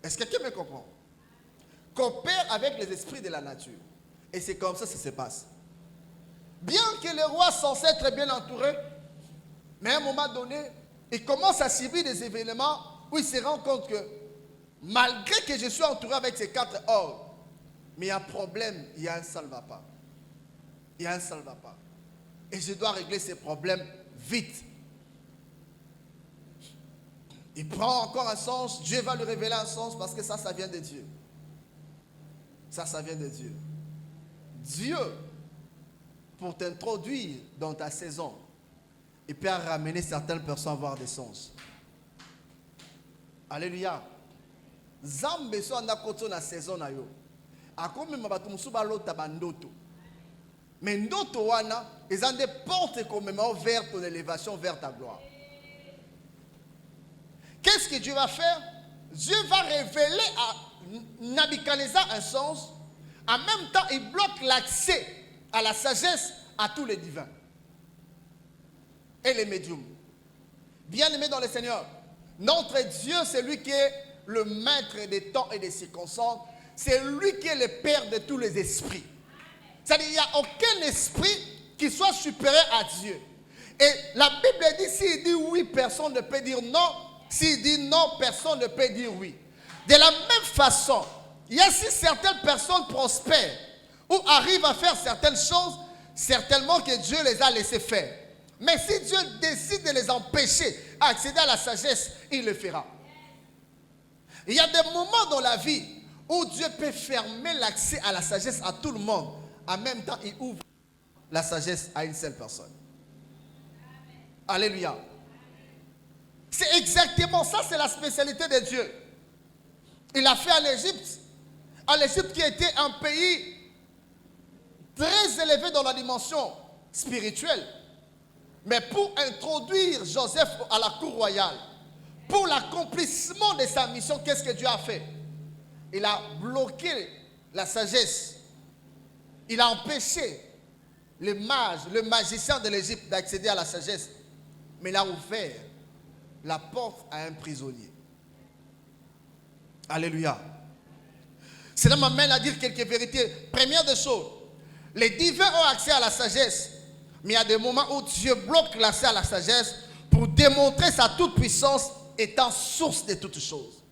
Est-ce que quelqu'un me comprend? Coopère avec les esprits de la nature. Et c'est comme ça que ça se passe. Bien que le roi censé être bien entouré, mais à un moment donné, il commence à subir des événements où il se rend compte que malgré que je suis entouré avec ces 4 ordres, mais il y a un problème, il y a un salva-pas. Il y a un salva-pas. Et je dois régler ces problèmes vite. Il prend encore un sens, Dieu va lui révéler un sens parce que ça vient de Dieu. Ça vient de Dieu. Dieu, pour t'introduire dans ta saison, il peut ramener certaines personnes à avoir des sens. Alléluia. Zambe so anda koto na saison na yo. Akomi mabatu musuba lota bandoto. Mais ndoto wana, ils ont des portes complètement vers ton élévation, vers ta gloire. Qu'est-ce que Dieu va faire? Dieu va révéler à Nabuchodonosor un sens. En même temps, il bloque l'accès à la sagesse à tous les divins et les médiums. Bien-aimés dans le Seigneur, notre Dieu, c'est lui qui est le maître des temps et des circonstances. C'est lui qui est le père de tous les esprits. C'est-à-dire qu'il n'y a aucun esprit qui soit supérieur à Dieu. Et la Bible dit, s'il dit oui, personne ne peut dire non. S'il dit non, personne ne peut dire oui. De la même façon, il y a si certaines personnes prospèrent ou arrivent à faire certaines choses, certainement que Dieu les a laissées faire. Mais si Dieu décide de les empêcher à accéder à la sagesse, il le fera. Il y a des moments dans la vie où Dieu peut fermer l'accès à la sagesse à tout le monde. En même temps, il ouvre la sagesse à une seule personne. Alléluia. C'est exactement ça, c'est la spécialité de Dieu. Il a fait à l'Égypte. À l'Égypte qui était un pays très élevé dans la dimension spirituelle. Mais pour introduire Joseph à la cour royale, pour l'accomplissement de sa mission, qu'est-ce que Dieu a fait? Il a bloqué la sagesse. Il a empêché le magicien de l'Égypte d'accéder à la sagesse. Mais il a ouvert la porte à un prisonnier. Alléluia. Cela m'amène à dire quelques vérités. Première des choses, les divins ont accès à la sagesse, mais il y a des moments où Dieu bloque l'accès à la sagesse pour démontrer sa toute-puissance étant source de toutes choses.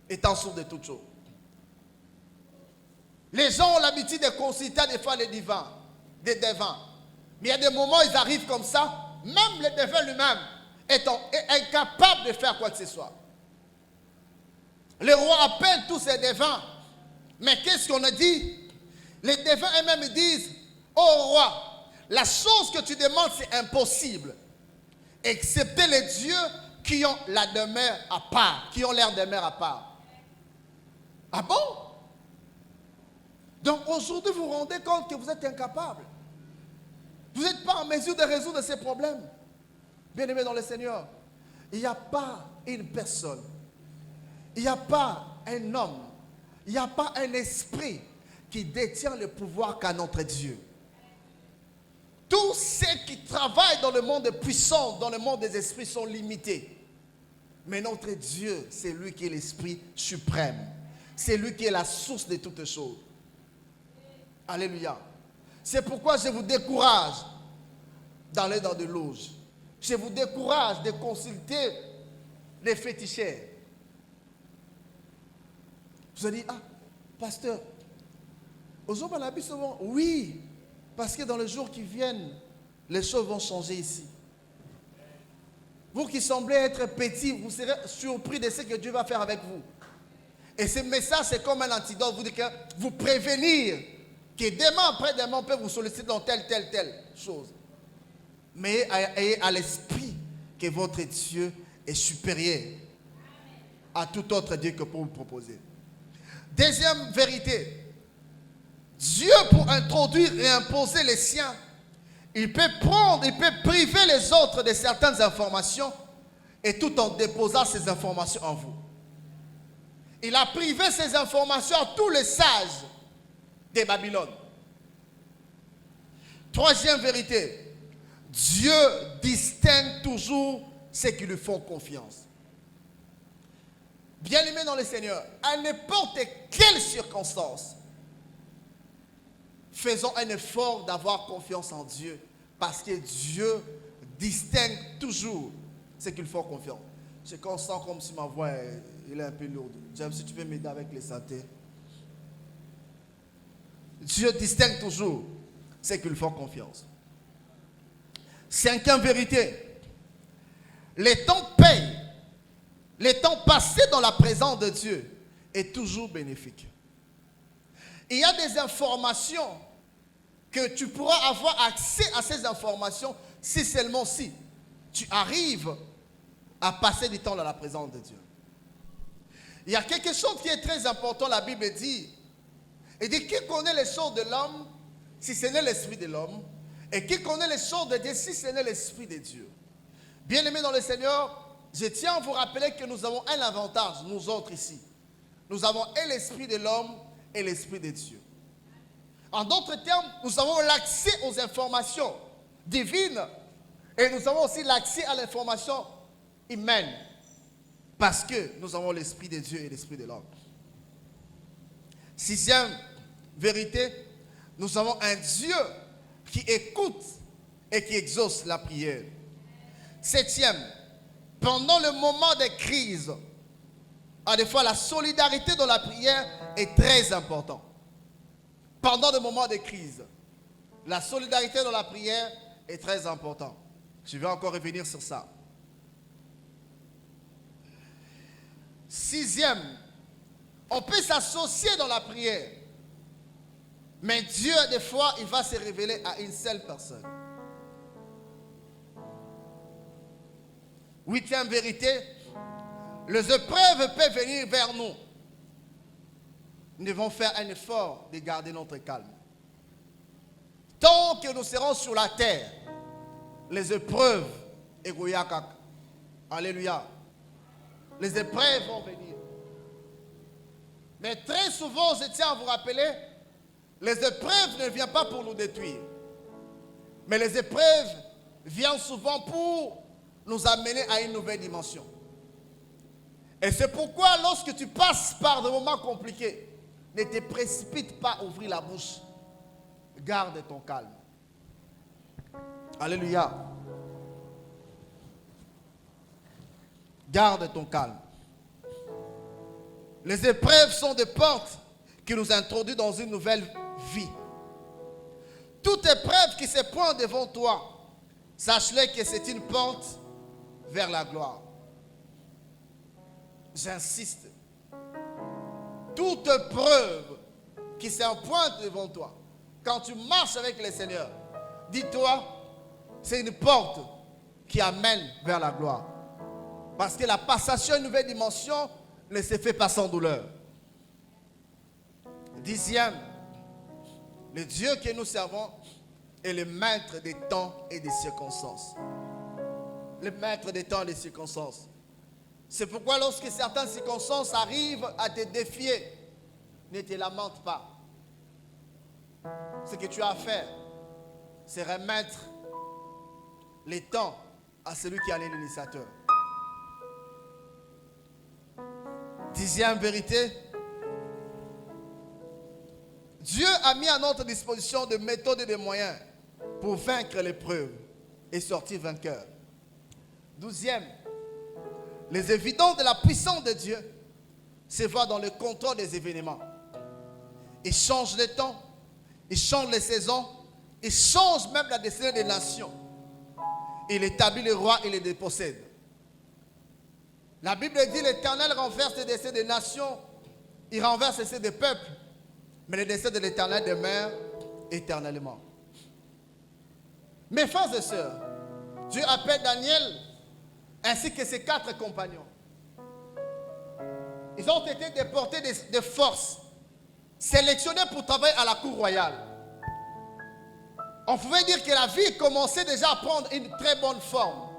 Étant source de toutes choses. Les gens ont l'habitude de consulter des fois les divins, des devins. Mais il y a des moments où ils arrivent comme ça, même le devin lui-même est incapable de faire quoi que ce soit. Le roi appelle tous ces devins. Mais qu'est-ce qu'on a dit? Les devins eux-mêmes disent, ô roi, la chose que tu demandes c'est impossible. Excepté les dieux qui ont la demeure à part, qui ont leur demeure à part. Ah bon? Donc aujourd'hui vous vous rendez compte que vous êtes incapable. Vous n'êtes pas en mesure de résoudre ces problèmes. Bien-aimés dans le Seigneur, il n'y a pas une personne Il n'y a pas un homme, il n'y a pas un esprit qui détient le pouvoir qu'à notre Dieu. Tous ceux qui travaillent dans le monde puissant, dans le monde des esprits, sont limités. Mais notre Dieu, c'est lui qui est l'esprit suprême. C'est lui qui est la source de toutes choses. Alléluia. C'est pourquoi je vous décourage d'aller dans des loges. Je vous décourage de consulter les féticheurs. Vous allez dire, ah, pasteur, aujourd'hui on a vu souvent, oui, parce que dans les jours qui viennent, les choses vont changer ici. Vous qui semblez être petits, vous serez surpris de ce que Dieu va faire avec vous. Et ce message, c'est comme un antidote. Vous dites que vous prévenir que demain, après-demain, on peut vous solliciter dans telle chose. Mais ayez à l'esprit que votre Dieu est supérieur à tout autre Dieu que pour vous proposer. Deuxième vérité. Dieu, pour introduire et imposer les siens, il peut priver les autres de certaines informations et tout en déposant ces informations en vous. Il a privé ces informations à tous les sages de Babylone. Troisième vérité, Dieu distingue toujours ceux qui lui font confiance. Bien-aimés dans le Seigneur, à n'importe quelle circonstance, faisons un effort d'avoir confiance en Dieu, parce que Dieu distingue toujours ceux qui lui font confiance. Je sens comme si ma voix est un peu lourde. James, si tu peux m'aider avec les santé. Dieu distingue toujours ceux qui lui font confiance. Cinquième vérité, les temps payent. Le temps passé dans la présence de Dieu est toujours bénéfique. Il y a des informations que tu pourras avoir accès à ces informations si seulement si tu arrives à passer du temps dans la présence de Dieu. Il y a quelque chose qui est très important, la Bible dit. Elle dit, qui connaît les choses de l'homme si ce n'est l'esprit de l'homme, et qui connaît les choses de Dieu si ce n'est l'esprit de Dieu. Bien-aimés dans le Seigneur, je tiens à vous rappeler que nous avons un avantage, nous autres ici. Nous avons et l'esprit de l'homme et l'esprit de Dieu. En d'autres termes, nous avons l'accès aux informations divines et nous avons aussi l'accès à l'information humaine parce que nous avons l'esprit de Dieu et l'esprit de l'homme. Sixième vérité, nous avons un Dieu qui écoute et qui exauce la prière. Septième, pendant le moment de crise, à des fois la solidarité dans la prière est très importante. Pendant le moment de crise, la solidarité dans la prière est très importante. Je vais encore revenir sur ça. Sixième, on peut s'associer dans la prière. Mais Dieu, des fois, il va se révéler à une seule personne. Huitième vérité, les épreuves peuvent venir vers nous. Nous devons faire un effort de garder notre calme. Tant que nous serons sur la terre, les épreuves, alléluia, les épreuves vont venir. Mais très souvent, je tiens à vous rappeler, les épreuves ne viennent pas pour nous détruire. Mais les épreuves viennent souvent pour nous amener à une nouvelle dimension. Et c'est pourquoi lorsque tu passes par des moments compliqués, ne te précipite pas à ouvrir la bouche. Garde ton calme. Alléluia. Garde ton calme. Les épreuves sont des portes qui nous introduisent dans une nouvelle vie. Toute épreuve qui se pointe devant toi, sache-le que c'est une porte vers la gloire. J'insiste. Toute preuve qui se pointe devant toi, quand tu marches avec le Seigneur, dis-toi, c'est une porte qui amène vers la gloire. Parce que la passation à une nouvelle dimension ne se fait pas sans douleur. Dixième, le Dieu que nous servons est le maître des temps et des circonstances. Le maître des temps et des circonstances. C'est pourquoi lorsque certaines circonstances arrivent à te défier, ne te lamente pas. Ce que tu as à faire, c'est remettre les temps à celui qui en est l'initiateur. 10e vérité, Dieu a mis à notre disposition des méthodes et des moyens pour vaincre l'épreuve et sortir vainqueur. 12e, les évidences de la puissance de Dieu se voient dans le contrôle des événements. Il change les temps, il change les saisons, il change même la destinée des nations. Il établit les rois et les dépossède. La Bible dit l'Éternel renverse les desseins des nations, il renverse les desseins des peuples, mais les desseins de l'Éternel demeurent éternellement. Mes frères et sœurs, Dieu appelle Daniel ainsi que ses 4 compagnons. Ils ont été déportés de force, sélectionnés pour travailler à la cour royale. On pouvait dire que la vie commençait déjà à prendre une très bonne forme.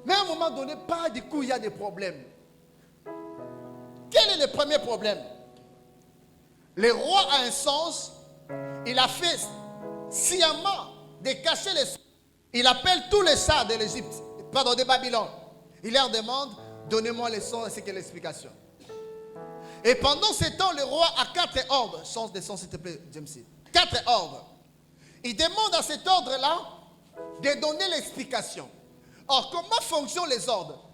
Mais à un moment donné, par du coup, il y a des problèmes. Quel est le premier problème? Le roi a un songe. Il a fait sciemment de cacher les songes. Il appelle tous les sages de l'Égypte, pardon, de Babylone. Il leur demande, donnez-moi les songes ainsi que l'explication. Et pendant ce temps, le roi a 4 ordres. Change de son, s'il te plaît, James. 4 ordres. Il demande à cet ordre-là de donner l'explication. Or, comment fonctionnent les ordres?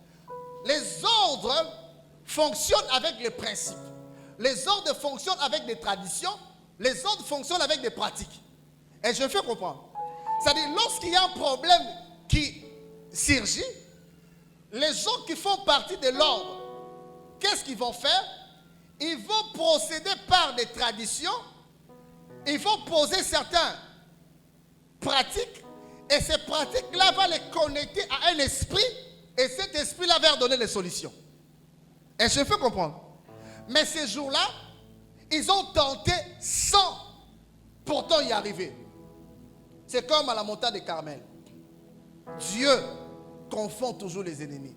Les ordres fonctionnent avec les principes. Les ordres fonctionnent avec des traditions. Les ordres fonctionnent avec des pratiques. Et je fais comprendre. C'est-à-dire, lorsqu'il y a un problème qui surgit, les gens qui font partie de l'ordre, qu'est-ce qu'ils vont faire? Ils vont procéder par des traditions. Ils vont poser certaines pratiques. Et ces pratiques-là vont les connecter à un esprit. Et cet esprit-là va leur donner les solutions. Et je fais comprendre. Mais ces jours-là, ils ont tenté sans pourtant y arriver. C'est comme à la montagne de Carmel. Dieu confond toujours les ennemis.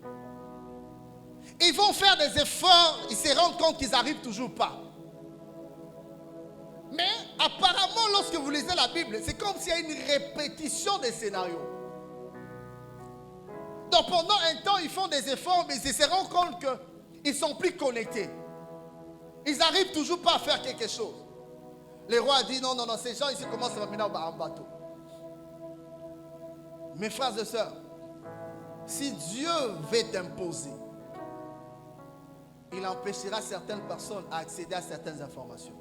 Ils vont faire des efforts, ils se rendent compte qu'ils n'arrivent toujours pas. Mais apparemment, lorsque vous lisez la Bible, c'est comme s'il y a une répétition des scénarios. Donc pendant un temps, ils font des efforts, mais ils se rendent compte qu'ils ne sont plus connectés. Ils n'arrivent toujours pas à faire quelque chose. Le roi a dit non, ces gens ici commencent à venir en bateau. Mes frères et sœurs, si Dieu veut t'imposer, il empêchera certaines personnes à accéder à certaines informations.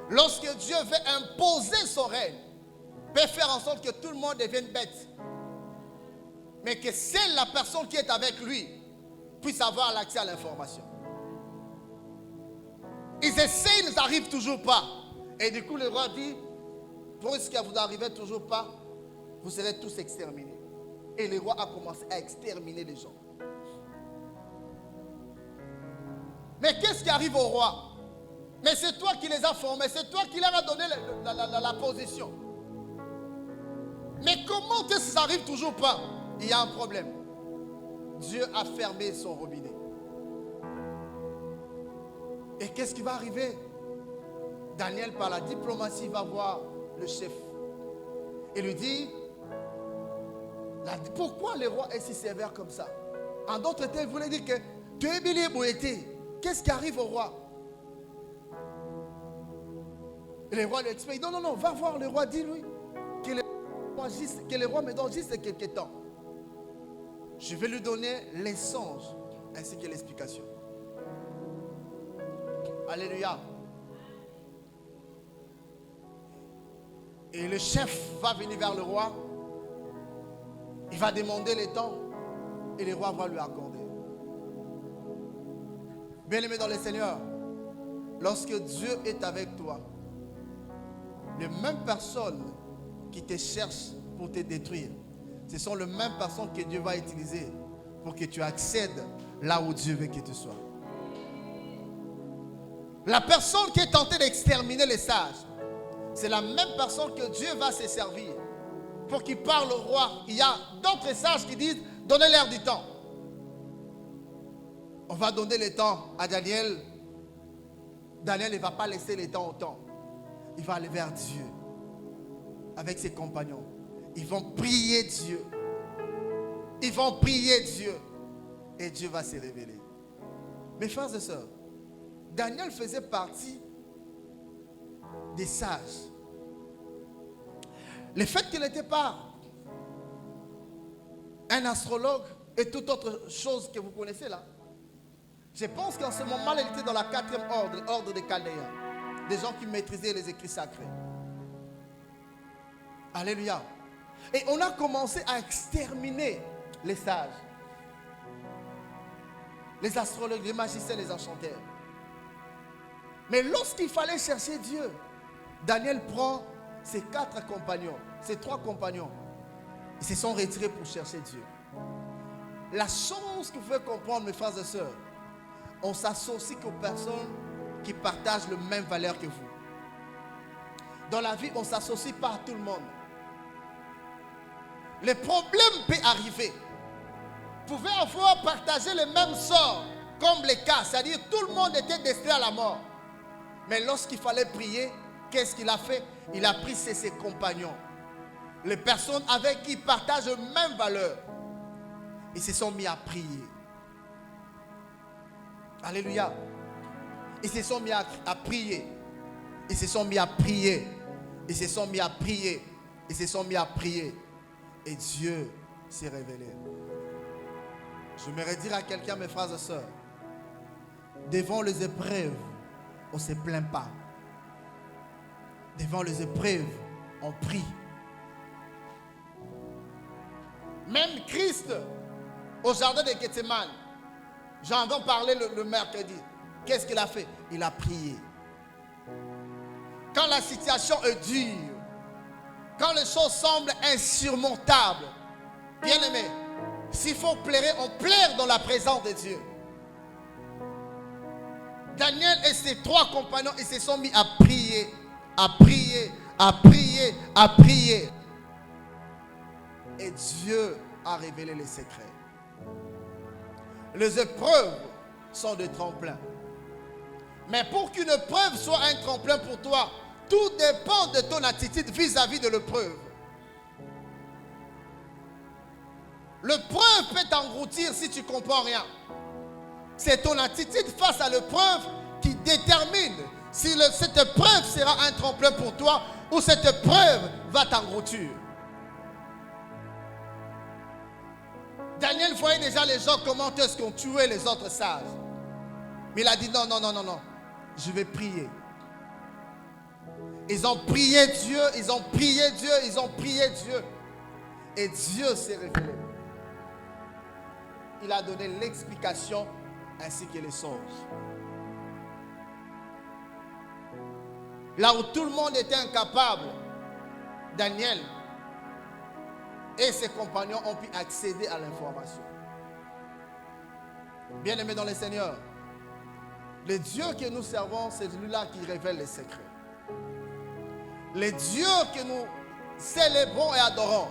Lorsque Dieu veut imposer son règne, peut faire en sorte que tout le monde devienne bête. Mais que seule la personne qui est avec lui puisse avoir l'accès à l'information. Ils essayent, ils n'arrivent toujours pas. Et du coup, le roi dit, puisque vous n'arrivez toujours pas, vous serez tous exterminés. Et le roi a commencé à exterminer les gens. Mais qu'est-ce qui arrive au roi? Mais c'est toi qui les as formés, c'est toi qui leur as donné la position. Mais comment est-ce que ça n'arrive toujours pas? Il y a un problème. Dieu a fermé son robinet. Et qu'est-ce qui va arriver? Daniel, par la diplomatie, va voir le chef. Et lui dit, pourquoi le roi est si sévère comme ça? En d'autres termes, il voulait dire que tu es bilier boété. Qu'est-ce qui arrive au roi? Et le roi lui explique, non, va voir le roi, dis-lui que le roi me donne juste quelques temps. Je vais lui donner les songes ainsi que l'explication. Alléluia. Et le chef va venir vers le roi. Il va demander les temps. Et le roi va lui accorder. Bien-aimé dans le Seigneur, lorsque Dieu est avec toi, les mêmes personnes qui te cherchent pour te détruire, ce sont les mêmes personnes que Dieu va utiliser pour que tu accèdes là où Dieu veut que tu sois. La personne qui est tentée d'exterminer les sages, c'est la même personne que Dieu va se servir pour qu'il parle au roi. Il y a d'autres sages qui disent, donnez-leur du temps. On va donner le temps à Daniel. Daniel ne va pas laisser le temps au temps. Il va aller vers Dieu avec ses compagnons. Ils vont prier Dieu. Ils vont prier Dieu. Et Dieu va se révéler. Mes frères et sœurs, Daniel faisait partie des sages. Le fait qu'il n'était pas un astrologue et toute autre chose que vous connaissez là, je pense qu'en ce moment, il était dans la 4e ordre, l'ordre des Chaldéens, des gens qui maîtrisaient les écrits sacrés. Alléluia. Et on a commencé à exterminer les sages, les astrologues, les magiciens, les enchanteurs. Mais lorsqu'il fallait chercher Dieu, Daniel prend ses 4 compagnons, ses 3 compagnons. Ils se sont retirés pour chercher Dieu. La chose que vous pouvez comprendre, mes frères et sœurs, on s'associe qu'aux personnes qui partagent les mêmes valeurs que vous. Dans la vie, on ne s'associe pas à tout le monde. Les problèmes peuvent arriver. Vous pouvez avoir partagé le même sort, comme les cas, c'est-à-dire tout le monde était destiné à la mort. Mais lorsqu'il fallait prier, qu'est-ce qu'il a fait? Il a pris ses compagnons, les personnes avec qui il partage les mêmes valeurs. Ils se sont mis à prier. Alléluia. Ils se sont mis à prier. Ils se sont mis à prier. Ils se sont mis à prier. Ils se sont mis à prier. Et Dieu s'est révélé. Je voudrais dire à quelqu'un, mes frères et sœurs, devant les épreuves, on ne se plaint pas. Devant les épreuves, on prie. Même Christ, au jardin de Gethsémane, j'en ai parlé le mercredi. Qu'est-ce qu'il a fait? Il a prié. Quand la situation est dure, quand les choses semblent insurmontables, bien aimé, s'il faut pleurer, on pleure dans la présence de Dieu. Daniel et ses 3 compagnons, ils se sont mis à prier, à prier, à prier, à prier. Et Dieu a révélé les secrets. Les épreuves sont des tremplins. Mais pour qu'une épreuve soit un tremplin pour toi, tout dépend de ton attitude vis-à-vis de l'épreuve. L'épreuve peut t'engloutir si tu ne comprends rien. C'est ton attitude face à l'épreuve qui détermine si cette épreuve sera un tremplin pour toi ou cette épreuve va t'engloutir. Daniel voyait déjà les gens comment est-ce qu'on tuait les autres sages. Mais il a dit non, non, non, non, non. Je vais prier. Ils ont prié Dieu, ils ont prié Dieu, ils ont prié Dieu. Et Dieu s'est révélé. Il a donné l'explication ainsi que les songes. Là où tout le monde était incapable, Daniel et ses compagnons ont pu accéder à l'information. Bien-aimés dans le Seigneur, le Dieu que nous servons, c'est celui-là qui révèle les secrets. Le Dieu que nous célébrons et adorons,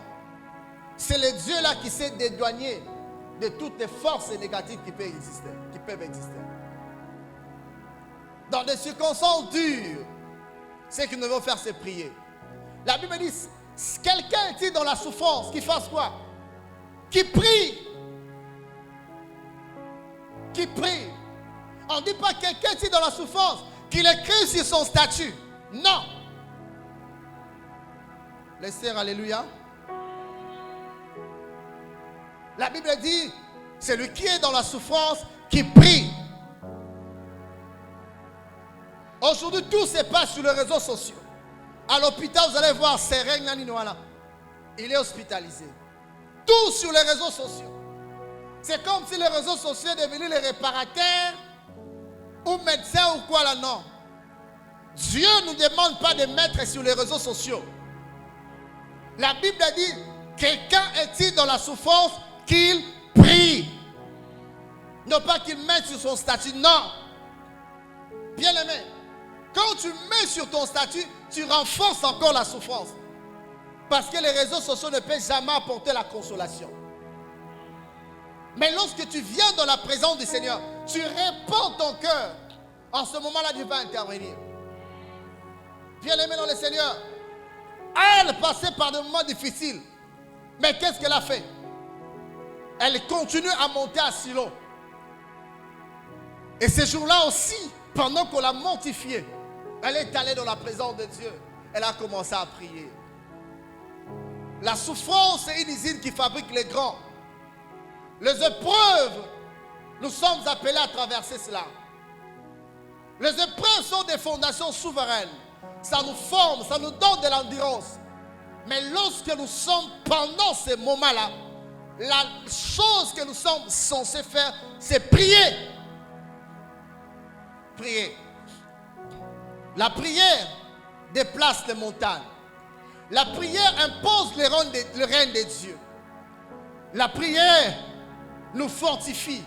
c'est le Dieu-là qui s'est dédouané de toutes les forces négatives qui peuvent exister. Dans des circonstances dures, ce que nous devons faire, c'est prier. La Bible dit, quelqu'un est dans la souffrance, qui fasse quoi? Qui prie. Qui prie. On ne dit pas quelqu'un est dans la souffrance, qu'il écrit sur son statut. Non. Les sœurs, alléluia. La Bible dit, celui qui est dans la souffrance, qui prie. Aujourd'hui, tout se passe sur les réseaux sociaux. À l'hôpital, vous allez voir Sereng Naninoala. Il est hospitalisé. Tout sur les réseaux sociaux. C'est comme si les réseaux sociaux devenaient les réparateurs ou médecins ou quoi là, non. Dieu ne nous demande pas de mettre sur les réseaux sociaux. La Bible dit, quelqu'un est-il dans la souffrance, qu'il prie. Non pas qu'il mette sur son statut, non. Bien aimé, quand tu mets sur ton statut, tu renforces encore la souffrance. Parce que les réseaux sociaux ne peuvent jamais apporter la consolation. Mais lorsque tu viens dans la présence du Seigneur, tu répands ton cœur. En ce moment-là, Dieu va intervenir. Bien-aimé dans le Seigneur, elle passait par des moments difficiles. Mais qu'est-ce qu'elle a fait? Elle continue à monter à Silo. Et ce jour-là aussi, pendant qu'on l'a mortifiée, elle est allée dans la présence de Dieu. Elle a commencé à prier. La souffrance est une usine qui fabrique les grands. Les épreuves, nous sommes appelés à traverser cela. Les épreuves sont des fondations souveraines. Ça nous forme, ça nous donne de l'endurance. Mais lorsque nous sommes pendant ces moments-là, la chose que nous sommes censés faire, c'est prier. Prier. La prière déplace les montagnes. La prière impose le règne de Dieu. La prière nous fortifie.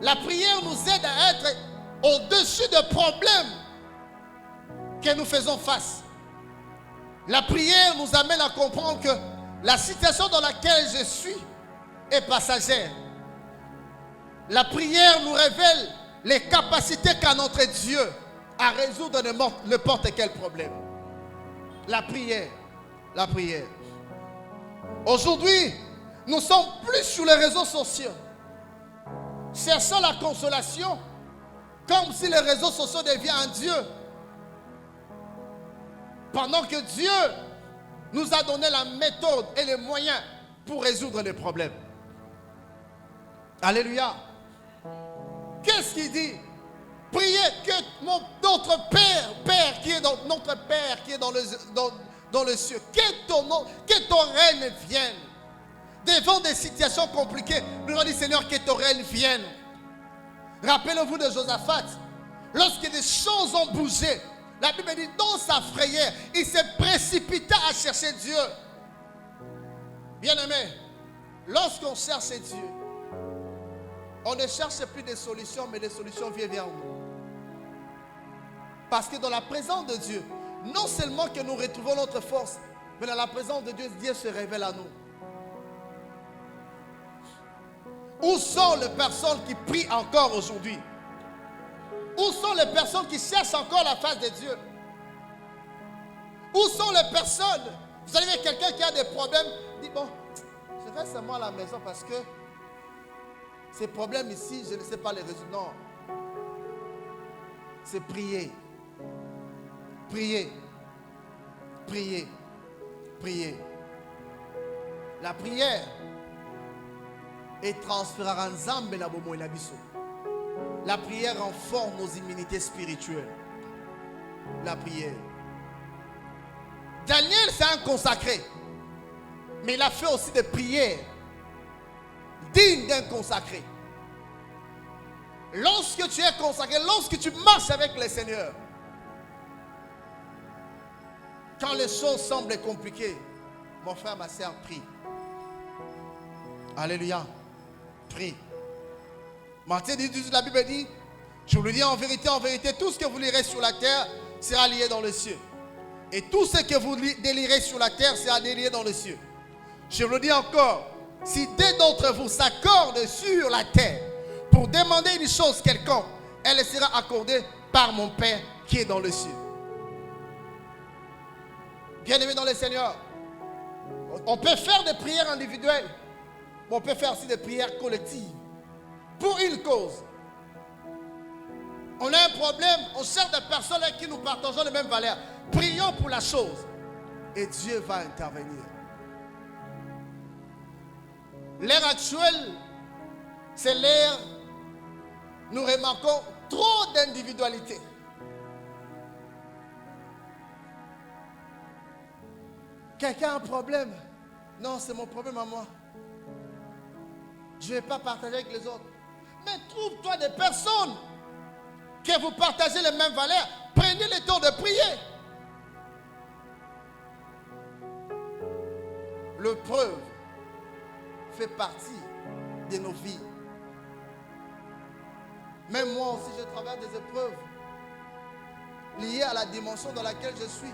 La prière nous aide à être au-dessus des problèmes que nous faisons face. La prière nous amène à comprendre que la situation dans laquelle je suis est passagère. La prière nous révèle les capacités qu'a notre Dieu à résoudre n'importe quel problème. La prière. La prière. Aujourd'hui, nous sommes plus sur les réseaux sociaux, cherchant la consolation, comme si les réseaux sociaux deviennent un Dieu. Pendant que Dieu nous a donné la méthode et les moyens pour résoudre les problèmes. Alléluia. Qu'est-ce qu'il dit? Priez que notre Père qui est dans notre Père qui est dans le ciel, que ton règne vienne. Devant des situations compliquées, nous allons dire Seigneur, que ton règne vienne. Rappelez-vous de Josaphat. Lorsque des choses ont bougé, la Bible dit dans sa frayeur, il s'est précipité à chercher Dieu. Bien-aimé, lorsqu'on cherche Dieu, on ne cherche plus des solutions, mais des solutions viennent vers nous. Parce que dans la présence de Dieu, non seulement que nous retrouvons notre force, mais dans la présence de Dieu, Dieu se révèle à nous. Où sont les personnes qui prient encore aujourd'hui? Où sont les personnes qui cherchent encore la face de Dieu? Où sont les personnes? Vous allez voir quelqu'un qui a des problèmes, dit bon, je reste seulement à la maison parce que ces problèmes ici, je ne sais pas les résoudre. Non. C'est prier. Prier. Prier. Prier. La prière est transférée en Zambé la bomo et la biso. La prière renforce nos immunités spirituelles. La prière. Daniel, c'est un consacré. Mais il a fait aussi des prières dignes d'un consacré. Lorsque tu es consacré, lorsque tu marches avec le Seigneur, quand les choses semblent compliquées, mon frère, ma soeur, prie. Alléluia. Prie. Matthieu 18, la Bible dit, je vous le dis en vérité, tout ce que vous lirez sur la terre sera lié dans le ciel. Et tout ce que vous délirez sur la terre sera délié dans le ciel. Je vous le dis encore, si deux d'entre vous s'accordent sur la terre pour demander une chose quelconque, elle sera accordée par mon Père qui est dans le ciel. Bien-aimés dans le Seigneur, on peut faire des prières individuelles, mais on peut faire aussi des prières collectives pour une cause. On a un problème, on cherche des personnes avec qui nous partageons les mêmes valeurs. Prions pour la chose et Dieu va intervenir. L'ère actuelle, c'est l'ère, nous remarquons trop d'individualité. Quelqu'un a un problème? Non, c'est mon problème à moi. Je ne vais pas partager avec les autres. Mais trouve-toi des personnes que vous partagez les mêmes valeurs. Prenez le temps de prier. L'épreuve fait partie de nos vies. Même moi aussi, je traverse des épreuves liées à la dimension dans laquelle je suis.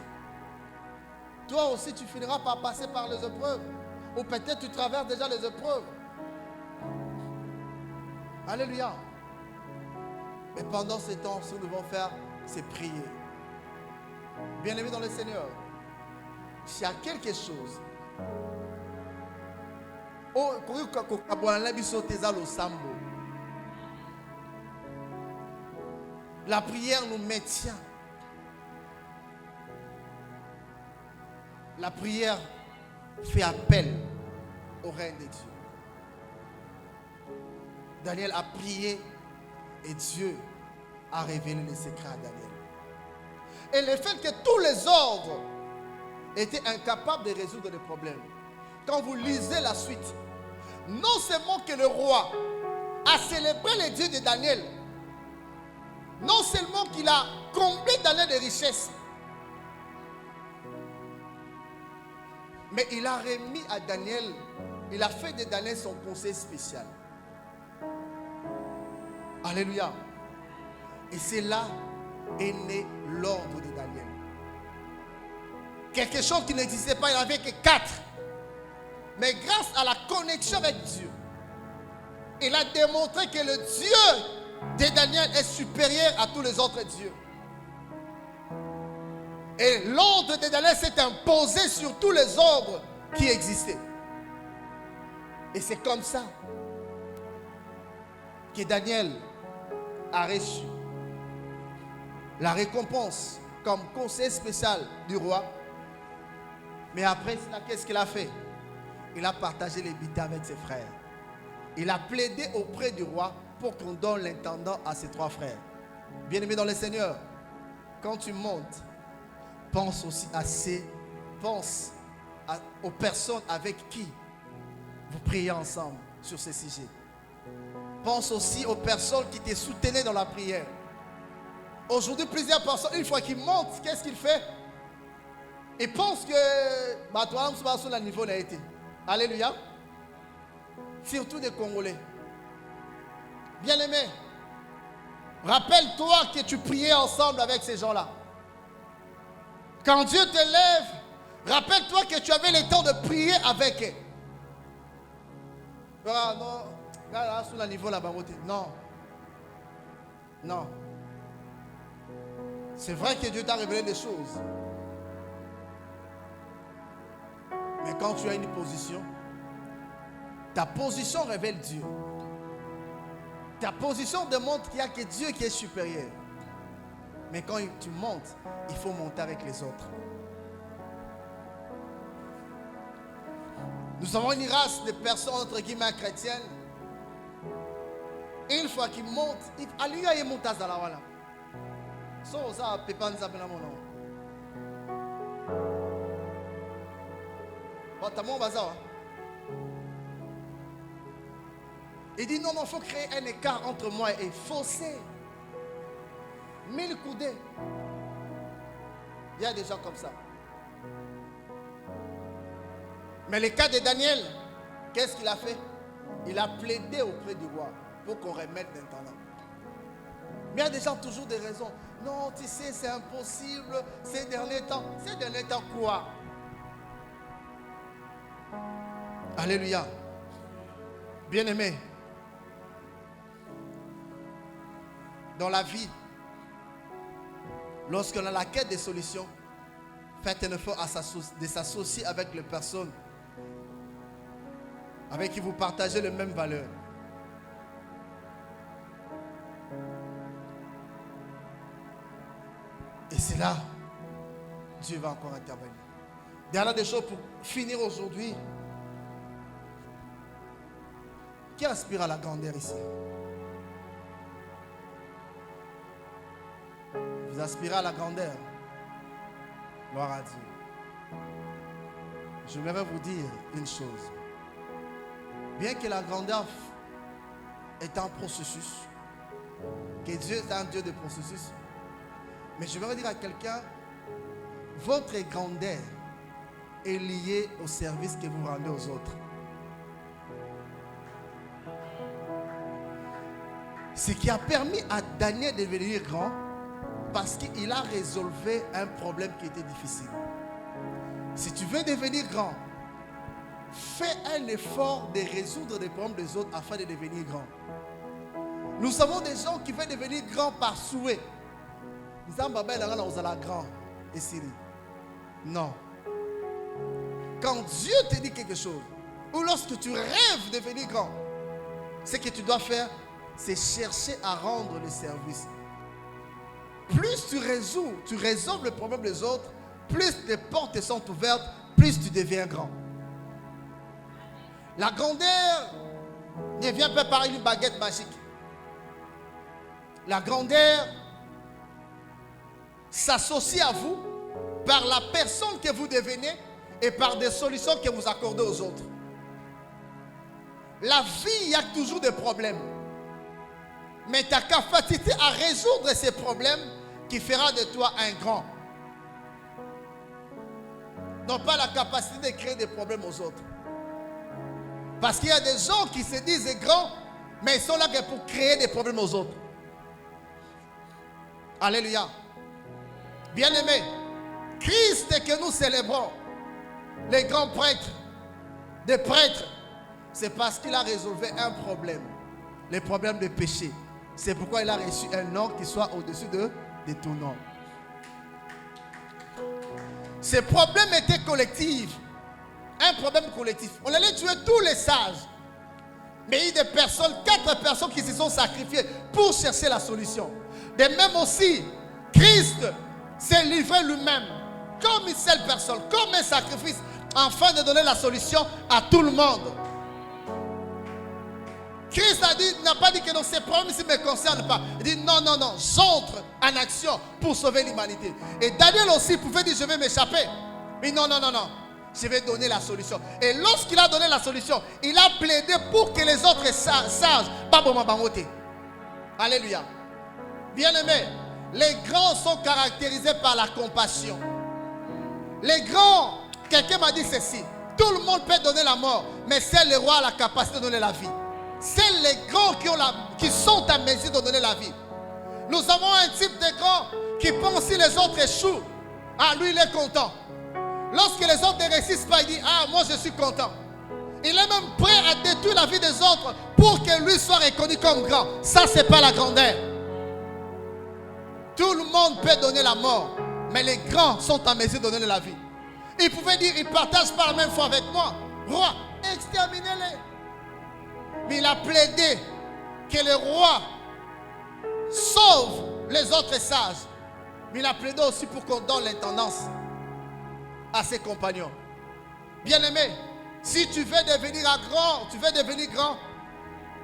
toi aussi tu finiras par passer par les épreuves. Ou peut-être tu traverses déjà les épreuves. Alléluia. Mais pendant ce temps, ce que nous devons faire, c'est prier. Bien-aimés dans le Seigneur, s'il y a quelque chose, la prière nous maintient. La prière fait appel au règne de Dieu. Daniel a prié et Dieu a révélé les secrets à Daniel. Et le fait que tous les ordres étaient incapables de résoudre les problèmes. Quand vous lisez la suite, non seulement que le roi a célébré les dieux de Daniel, non seulement qu'il a comblé Daniel de richesses, mais il a remis à Daniel, il a fait de Daniel son conseil spécial. Alléluia. Et c'est là est né l'ordre de Daniel. Quelque chose qui n'existait pas, il n'y en avait que 4. Mais grâce à la connexion avec Dieu, il a démontré que le Dieu de Daniel est supérieur à tous les autres dieux. Et l'ordre de Daniel s'est imposé sur tous les ordres qui existaient. Et c'est comme ça que Daniel a reçu la récompense comme conseiller spécial du roi. Mais après cela, qu'est-ce qu'il a fait? Il a partagé les biens avec ses frères. Il a plaidé auprès du roi pour qu'on donne l'intendant à ses 3 frères. Bien-aimés dans le Seigneur, quand tu montes, pense aussi aux personnes avec qui vous priez ensemble sur ces sujets. Pense aussi aux personnes qui te soutenaient dans la prière. Aujourd'hui, plusieurs personnes, une fois qu'ils montent, qu'est-ce qu'ils font? Ils pensent que toi, on sur le niveau là été. Alléluia. Surtout des Congolais. Bien-aimés, rappelle-toi que tu priais ensemble avec ces gens-là. Quand Dieu te lève, rappelle-toi que tu avais le temps de prier avec eux. Ah non, là, sur le niveau là-bas. Non. Non. C'est vrai que Dieu t'a révélé des choses. Mais quand tu as une position, ta position révèle Dieu. Ta position démontre qu'il n'y a que Dieu qui est supérieur. Mais quand tu montes, il faut monter avec les autres. Nous avons une race de personnes entre guillemets chrétiennes. Et une fois qu'ils montent, alluya et montent à Zalawala. So ça pépan zabela mon nom. Bon, bazar. Il dit non, il faut créer un écart entre moi et fossé. 1000 coudées. Il y a des gens comme ça. Mais le cas de Daniel, qu'est-ce qu'il a fait? Il a plaidé auprès du roi pour qu'on remette l'intendant. Mais il y a des gens toujours des raisons. Non, tu sais, c'est impossible. Ces derniers temps. Ces derniers temps quoi? Alléluia. Bien-aimés, dans la vie, lorsqu'on a la quête des solutions, faites un effort de s'associer avec les personnes avec qui vous partagez les mêmes valeurs. Et c'est là, Dieu va encore intervenir. Dernière des choses pour finir aujourd'hui. Qui aspire à la grandeur ici? Vous aspirez à la grandeur? Gloire à Dieu. Je voudrais vous dire une chose. Bien que la grandeur est un processus, que Dieu est un Dieu de processus, mais je voudrais dire à quelqu'un, votre grandeur est liée au service que vous rendez aux autres. Ce qui a permis à Daniel de devenir grand, parce qu'il a résolu un problème qui était difficile. Si tu veux devenir grand, fais un effort de résoudre les problèmes des autres afin de devenir grand. Nous avons des gens qui veulent devenir grands par souhait. Nous avons grand. Et Syrie. Non. Quand Dieu te dit quelque chose, ou lorsque tu rêves de devenir grand, ce que tu dois faire, c'est chercher à rendre le service. Plus tu résolves le problème des autres, plus les portes sont ouvertes, plus tu deviens grand. La grandeur ne vient pas par une baguette magique. La grandeur s'associe à vous par la personne que vous devenez et par des solutions que vous accordez aux autres. La vie, il y a toujours des problèmes. Mais ta capacité à résoudre ces problèmes qui fera de toi un grand. Non pas la capacité de créer des problèmes aux autres. Parce qu'il y a des gens qui se disent grands, mais ils sont là que pour créer des problèmes aux autres. Alléluia. Bien-aimés, Christ que nous célébrons, les grands prêtres, des prêtres, c'est parce qu'il a résolu un problème, le problème de péché. C'est pourquoi il a reçu un nom qui soit au-dessus de tout nom. Ce problème était collectif. Un problème collectif. On allait tuer tous les sages. Mais il y a des personnes, 4 personnes qui se sont sacrifiées pour chercher la solution. De même aussi, Christ s'est livré lui-même comme une seule personne, comme un sacrifice, afin de donner la solution à tout le monde. Christ n'a pas dit que non, ces problèmes ne me concernent pas. Il dit non, j'entre en action pour sauver l'humanité. Et Daniel aussi pouvait dire je vais m'échapper. Mais non, je vais donner la solution. Et lorsqu'il a donné la solution, il a plaidé pour que les autres sages, alléluia. Bien-aimés, les grands sont caractérisés par la compassion. Les grands, quelqu'un m'a dit ceci, tout le monde peut donner la mort, mais seul le roi a la capacité de donner la vie. C'est les grands qui sont à mesure de donner la vie. Nous avons un type de grand qui pense si les autres échouent, lui il est content. Lorsque les autres ne réussissent pas, il dit moi je suis content. Il est même prêt à détruire la vie des autres pour que lui soit reconnu comme grand. Ça c'est pas la grandeur. Tout le monde peut donner la mort, mais les grands sont à mesure de donner la vie. Il pouvait dire, ils ne partagent pas la même foi avec moi. Roi, exterminez-les. Mais il a plaidé que le roi sauve les autres sages. Mais il a plaidé aussi pour qu'on donne l'intendance à ses compagnons. Bien-aimé, si tu veux devenir grand,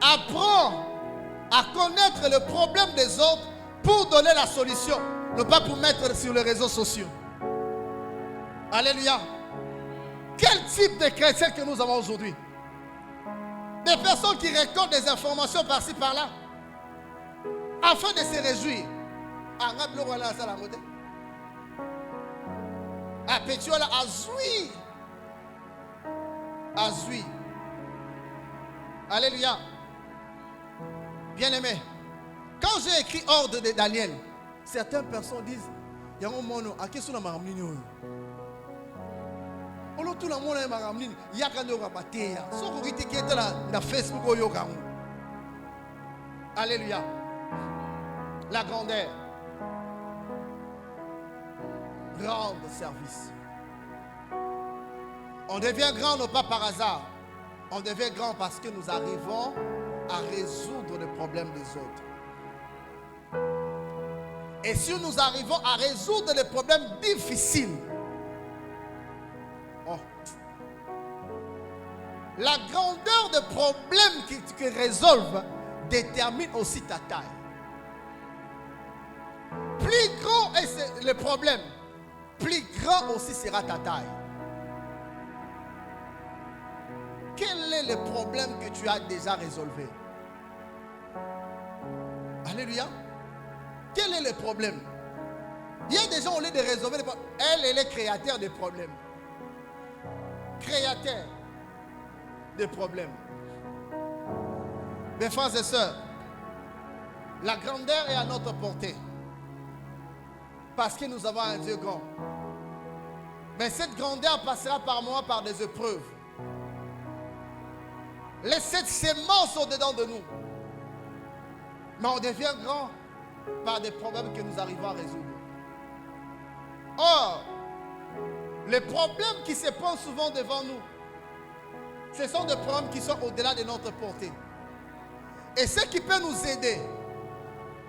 apprends à connaître le problème des autres pour donner la solution, non pas pour mettre sur les réseaux sociaux. Alléluia. Quel type de chrétiens que nous avons aujourd'hui? Des personnes qui récoltent des informations par-ci par-là afin de se réjouir. Azui. Alléluia. Bien-aimé, quand j'ai écrit ordre de Daniel, certaines personnes disent il y a un moment à qui sont les marmines. On tout le monde est marmine. Il y a quand même maté. Sauf que qui est là dans Facebook ou yoga. Alléluia. La grandeur. Rendre service. On devient grand non pas par hasard. On devient grand parce que nous arrivons à résoudre les problèmes des autres. Et si nous arrivons à résoudre les problèmes difficiles, la grandeur des problèmes que résolvent détermine aussi ta taille. Plus grand est le problème, plus grand aussi sera ta taille. Quel est le problème que tu as déjà résolu? Alléluia. Quel est le problème? Il y a des gens, au lieu de résoudre les problèmes, elle est créateur des problèmes. Créateur des problèmes. Mes frères et sœurs, la grandeur est à notre portée. Parce que nous avons un Dieu grand. Mais cette grandeur passera par moi par des épreuves. Laissez cette sémence au-dedans de nous. Mais on devient grand par des problèmes que nous arrivons à résoudre. Or, les problèmes qui se posent souvent devant nous, ce sont des problèmes qui sont au-delà de notre portée. Et ce qui peut nous aider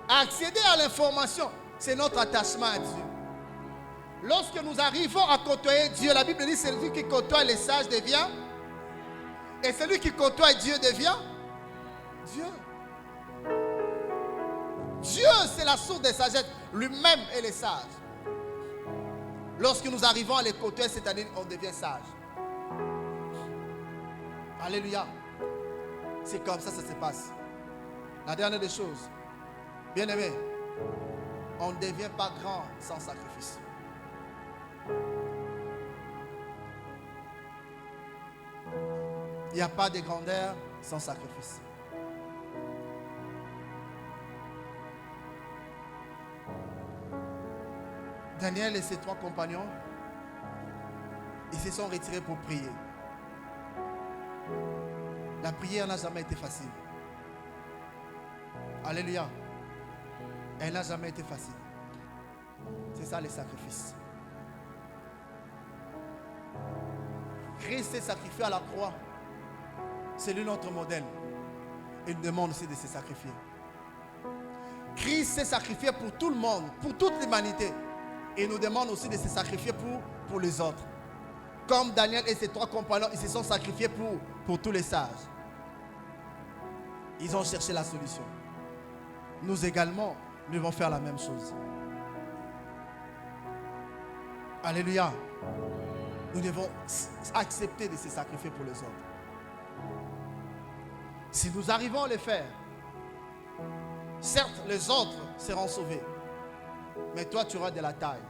à accéder à l'information, c'est notre attachement à Dieu. Lorsque nous arrivons à côtoyer Dieu, la Bible dit celui qui côtoie les sages devient, et celui qui côtoie Dieu devient Dieu. Dieu, c'est la source de sagesse. Lui-même est le sage. Lorsque nous arrivons à les côtoyer, c'est-à-dire on devient sage. Alléluia. C'est comme ça que ça se passe. La dernière des choses, bien aimé, on ne devient pas grand sans sacrifice. Il n'y a pas de grandeur sans sacrifice. Daniel et ses 3 compagnons, ils se sont retirés pour prier. La prière n'a jamais été facile. Alléluia. Elle n'a jamais été facile. C'est ça les sacrifices. Christ s'est sacrifié à la croix. C'est lui notre modèle. Il nous demande aussi de se sacrifier. Christ s'est sacrifié pour tout le monde, pour toute l'humanité. Et il nous demande aussi de se sacrifier pour les autres. Comme Daniel et ses 3 compagnons, ils se sont sacrifiés pour tous les sages. Ils ont cherché la solution. Nous également, nous devons faire la même chose. Alléluia. Nous devons accepter de se sacrifier pour les autres. Si nous arrivons à le faire, certes, les autres seront sauvés. Mais toi, tu auras de la taille.